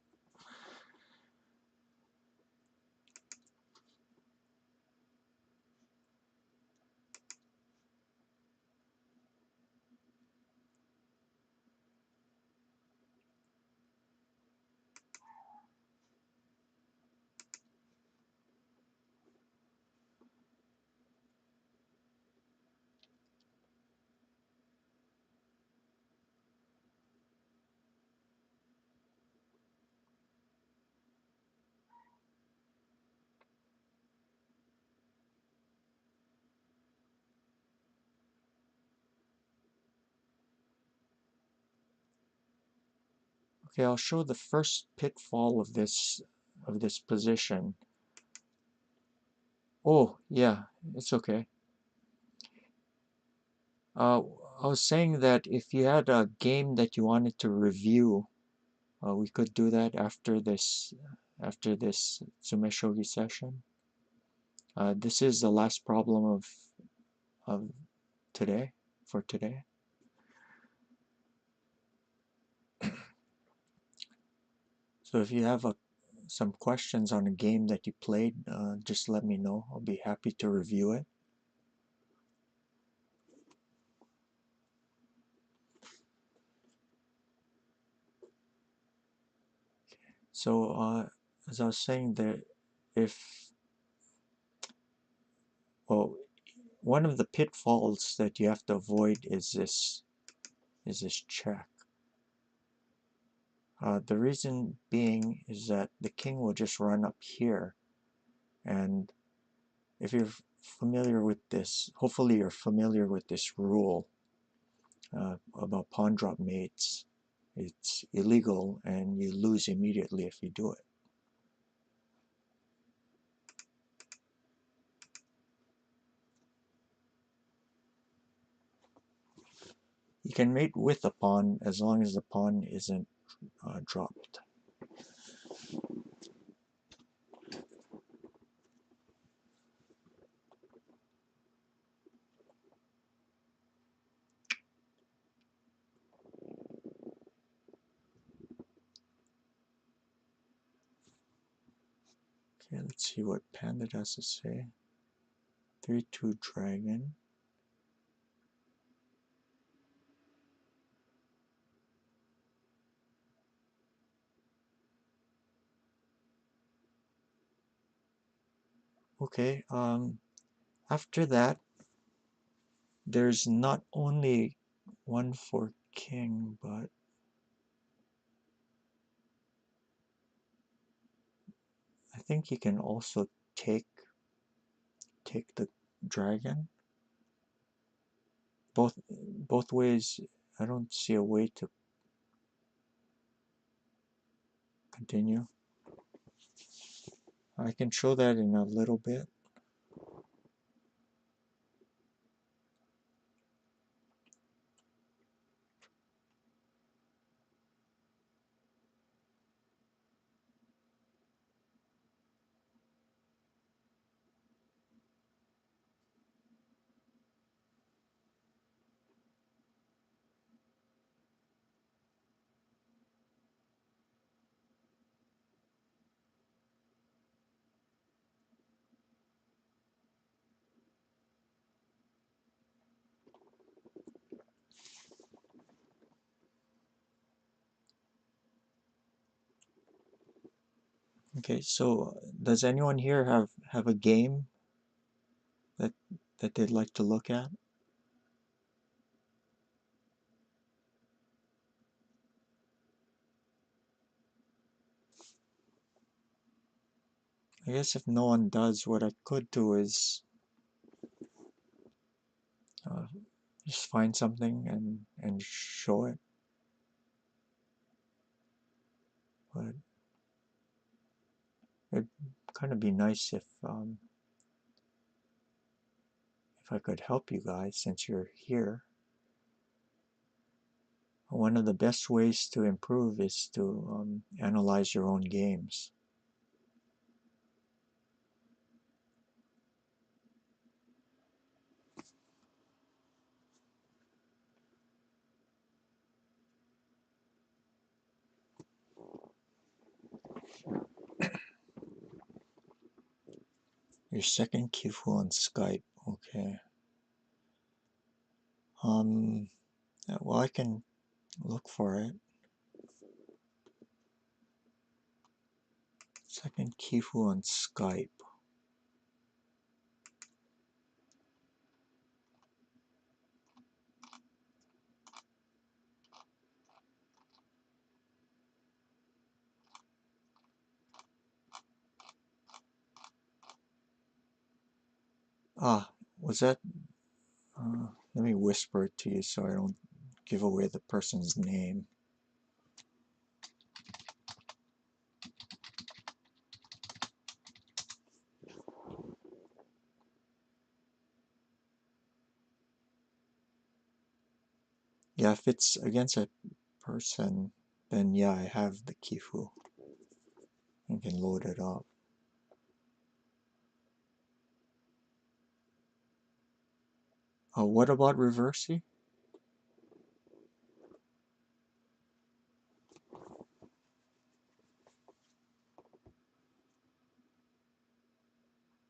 A: Okay, I'll show the first pitfall of this position. Oh, yeah, it's okay. I was saying that if you had a game that you wanted to review, we could do that after this tsumeshogi session. This is the last problem of today, for today. So if you have some questions on a game that you played, just let me know. I'll be happy to review it. So as I was saying, that well, one of the pitfalls that you have to avoid is this check. The reason being is that the king will just run up here, and if you're familiar with this, hopefully you're familiar with this rule about pawn drop mates. It's illegal and you lose immediately if you do it. You can mate with a pawn as long as the pawn isn't dropped. Okay, let's see what Panda has to say. 3-2 dragon. Okay, after that, there's not only one for king, but I think you can also take the dragon. Both ways, I don't see a way to continue. I can show that in a little bit. Okay, so does anyone here have a game that they'd like to look at? I guess if no one does, what I could do is uh, just find something and show it. But it'd kind of be nice if I could help you guys since you're here. One of the best ways to improve is to analyze your own games. Your second Kifu on Skype, okay. Well, I can look for it. Second Kifu on Skype. Ah, was that? Let me whisper it to you so I don't give away the person's name. Yeah, if it's against a person, then yeah, I have the Kifu. I can load it up. What about Reversi?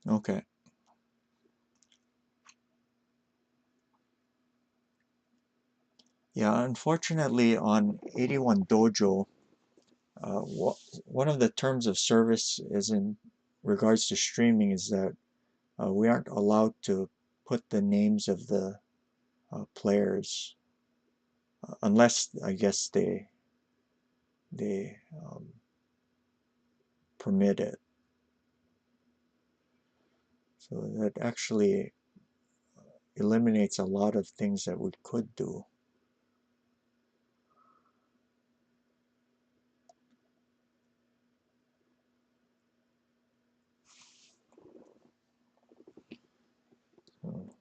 A: Okay. Yeah, unfortunately on 81 Dojo, one of the terms of service is in regards to streaming is that we aren't allowed to put the names of the players unless I guess they permit it. So that actually eliminates a lot of things that we could do. So,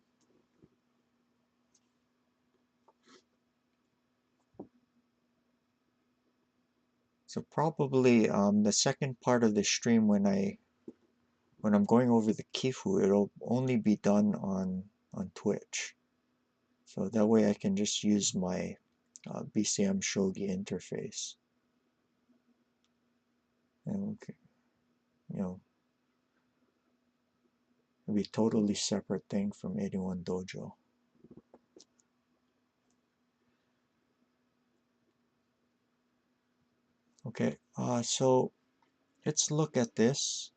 A: so probably the second part of the stream when I'm going over the Kifu, it'll only be done on Twitch. So that way I can just use my BCM Shogi interface. And you know, It'll be a totally separate thing from 81 Dojo. Okay, so let's look at this.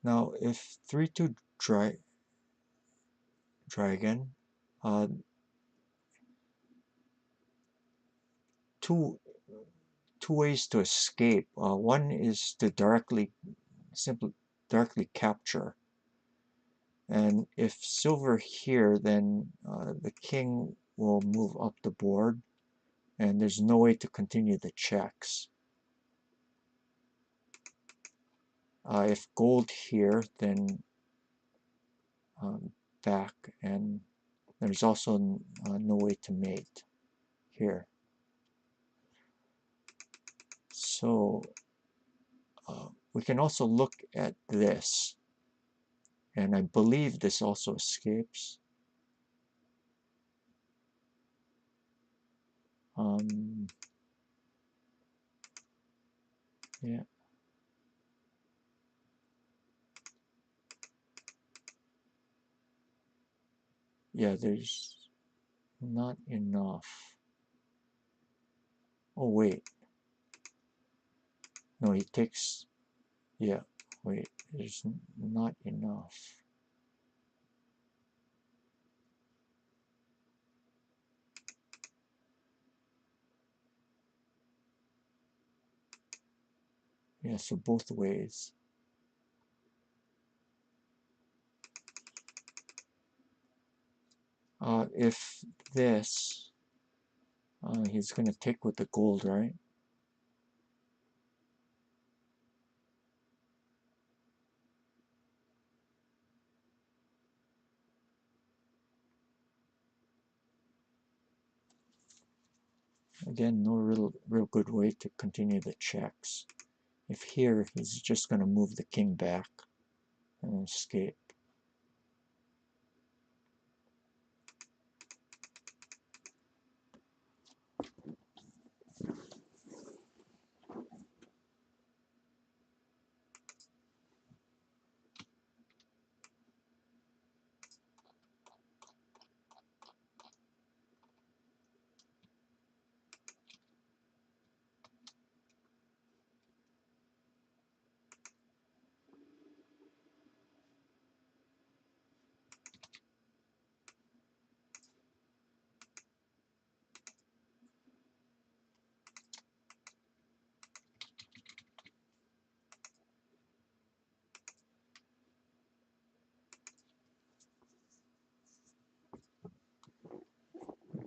A: Now, if 3-2 dragon, two ways to escape. One is to simply directly capture. And if silver here, then the king will move up the board, and there's no way to continue the checks. If gold here, then back, and there's also no way to mate here. So we can also look at this, and I believe this also escapes. Yeah. Yeah, there's not enough. Oh, wait. No, he takes... Yeah, wait. There's not enough. Yeah, so both ways. If this... he's going to take with the gold, right? Again, no real good way to continue the checks. If here, he's just going to move the king back and escape.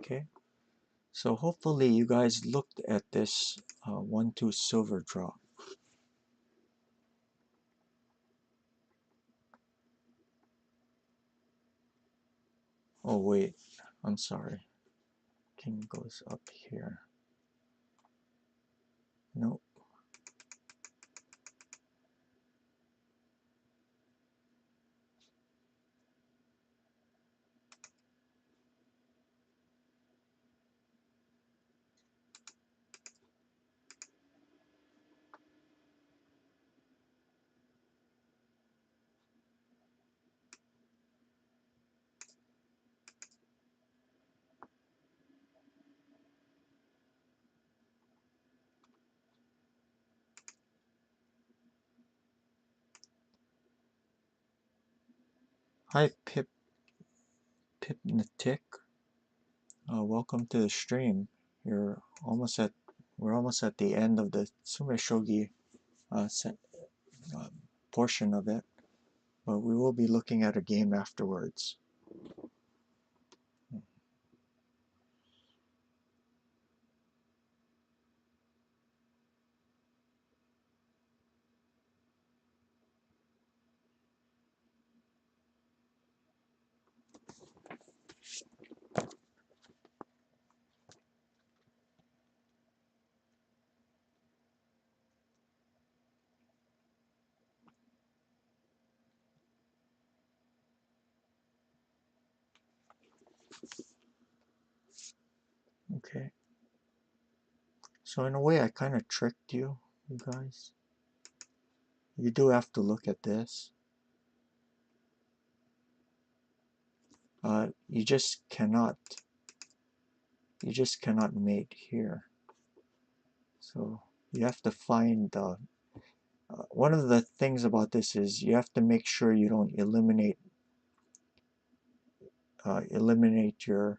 A: Okay. So hopefully you guys looked at this 1-2 silver draw. Oh wait, I'm sorry. King goes up here. Nope. Hi Pipnatic. Welcome to the stream. We're almost at the end of the tsumeshogi uh, portion of it, but we will be looking at a game afterwards. Okay. So in a way, I kind of tricked you guys. You do have to look at this. You just cannot mate here. So you have to find one of the things about this is you have to make sure you don't eliminate the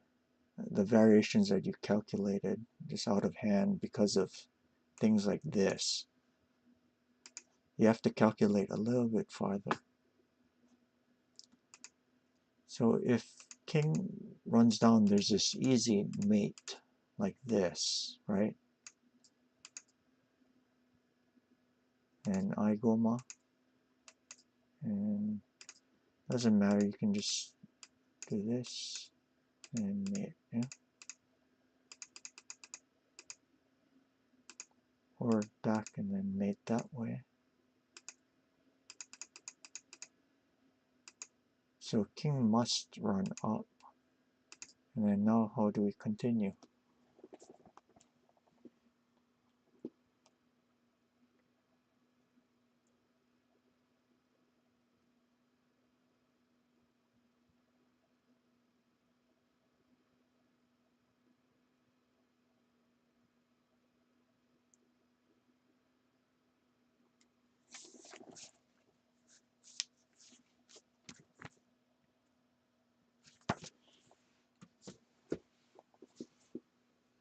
A: variations that you calculated just out of hand because of things like this. You have to calculate a little bit farther. So if king runs down, there's this easy mate like this, right? And I goma, and doesn't matter, you can just do this and mate, yeah? Or back and then mate that way. So king must run up. And then now how do we continue?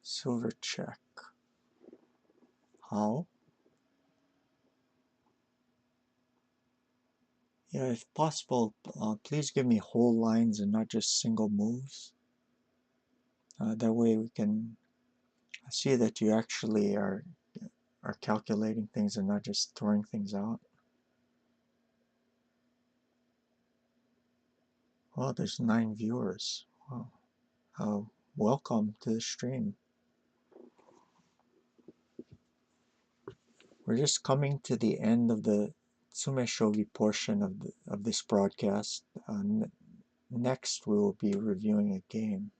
A: Silver check. How? Yeah, if possible, please give me whole lines and not just single moves. That way we can see that you actually are calculating things and not just throwing things out. Well, there's 9 viewers. Wow. Welcome to the stream. We're just coming to the end of the tsumeshogi portion of this broadcast. Next, we will be reviewing a game.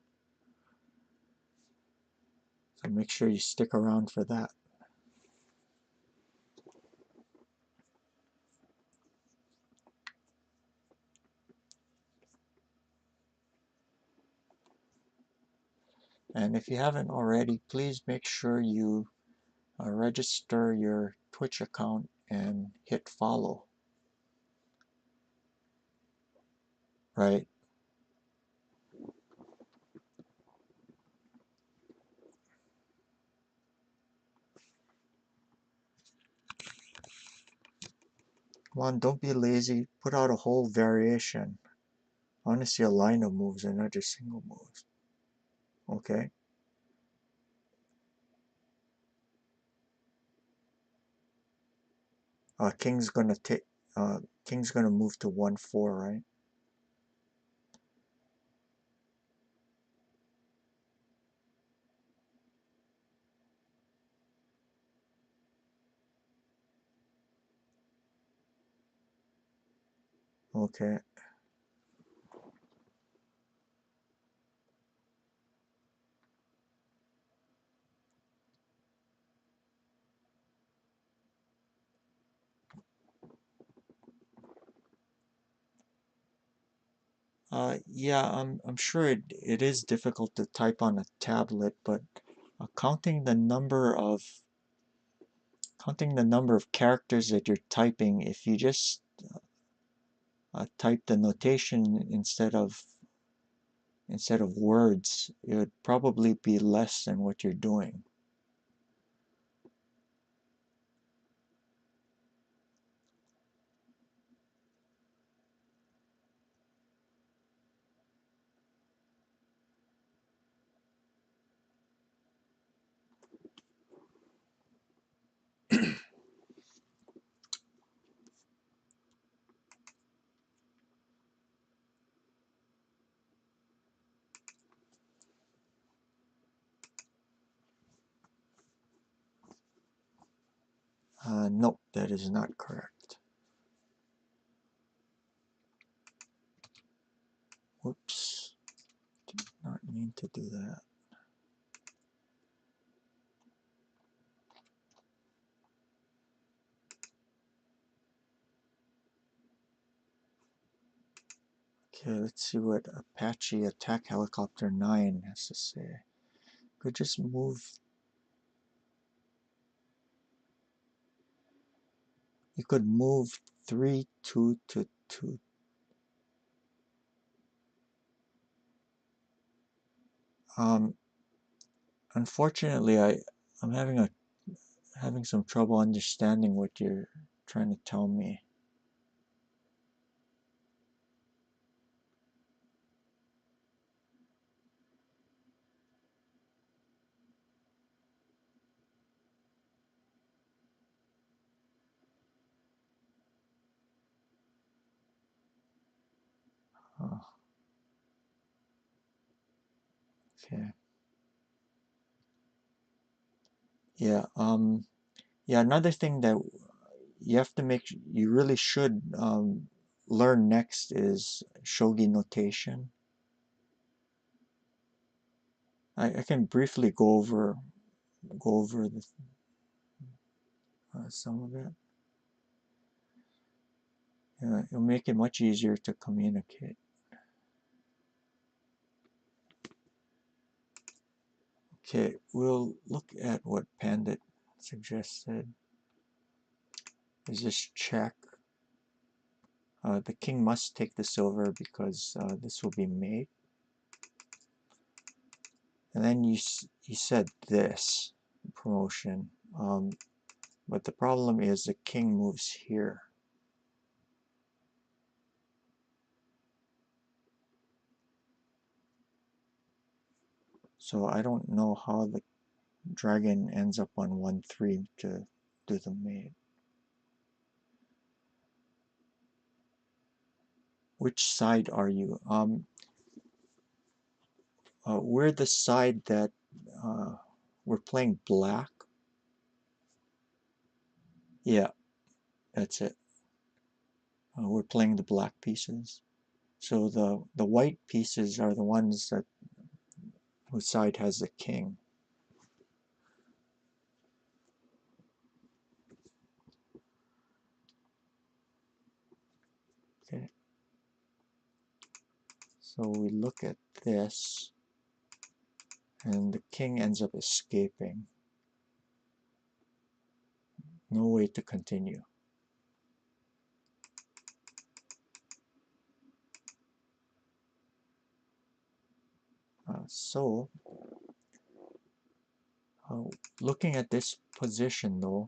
A: So make sure you stick around for that. And if you haven't already, please make sure you register your Twitch account and hit follow. Right? Come on, don't be lazy. Put out a whole variation. I want to see a line of moves and not just single moves. Okay? King's gonna move to 1-4, right? Okay. Yeah, I'm sure it is difficult to type on a tablet, but counting the number of characters that you're typing, if you just type the notation instead of words, it would probably be less than what you're doing. Nope, that is not correct. Whoops, did not mean to do that. Okay, let's see what Apache Attack Helicopter 9 has to say. Could just move. You could move 3, 2 to 2. Unfortunately, I'm having some trouble understanding what you're trying to tell me. Oh, okay. Yeah. Yeah. Another thing that you really should learn next is shogi notation. I can briefly go over some of it. It'll make it much easier to communicate. Okay, we'll look at what Pandit suggested. Is this check? The king must take the silver because this will be mate. And then he said this promotion, but the problem is the king moves here. So I don't know how the dragon ends up on 1-3 to do the mate. Which side are you? We're the side that we're playing black. Yeah, that's it. We're playing the black pieces. So the white pieces are the ones that whose side has the king. Okay. So we look at this, and the king ends up escaping. No way to continue. So, looking at this position though,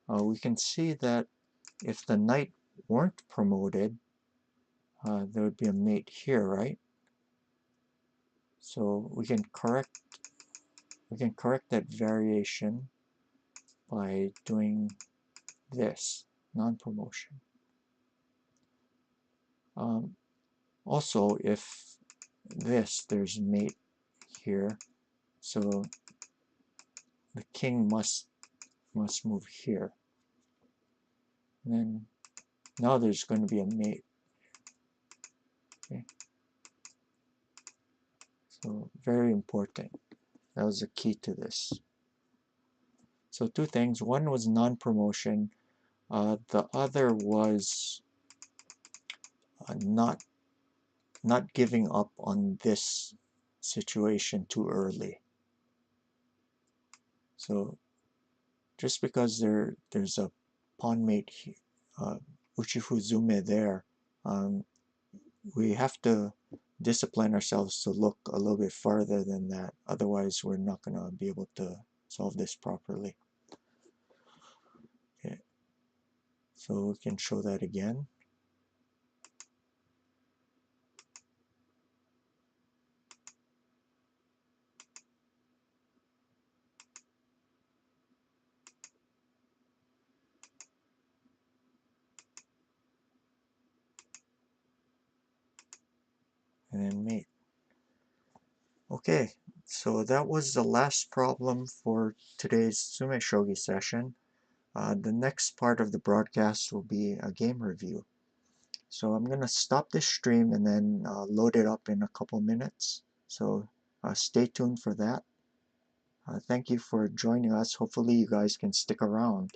A: we can see that if the knight weren't promoted, there would be a mate here, right? So we can correct that variation by doing this, non-promotion. Also, if there's mate here, so the king must move here. And then now there's going to be a mate. Okay. So very important. That was the key to this. So two things. One was non-promotion. The other was not giving up on this situation too early. So just because there's a pawn mate Ouchi Fuzume there, we have to discipline ourselves to look a little bit farther than that. Otherwise, we're not going to be able to solve this properly. Okay. So we can show that again. And then mate. Okay, so that was the last problem for today's tsumeshogi session. The next part of the broadcast will be a game review. So I'm going to stop this stream and then load it up in a couple minutes. So stay tuned for that. Thank you for joining us. Hopefully you guys can stick around.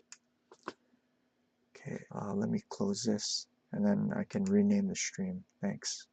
A: Okay, let me close this and then I can rename the stream. Thanks.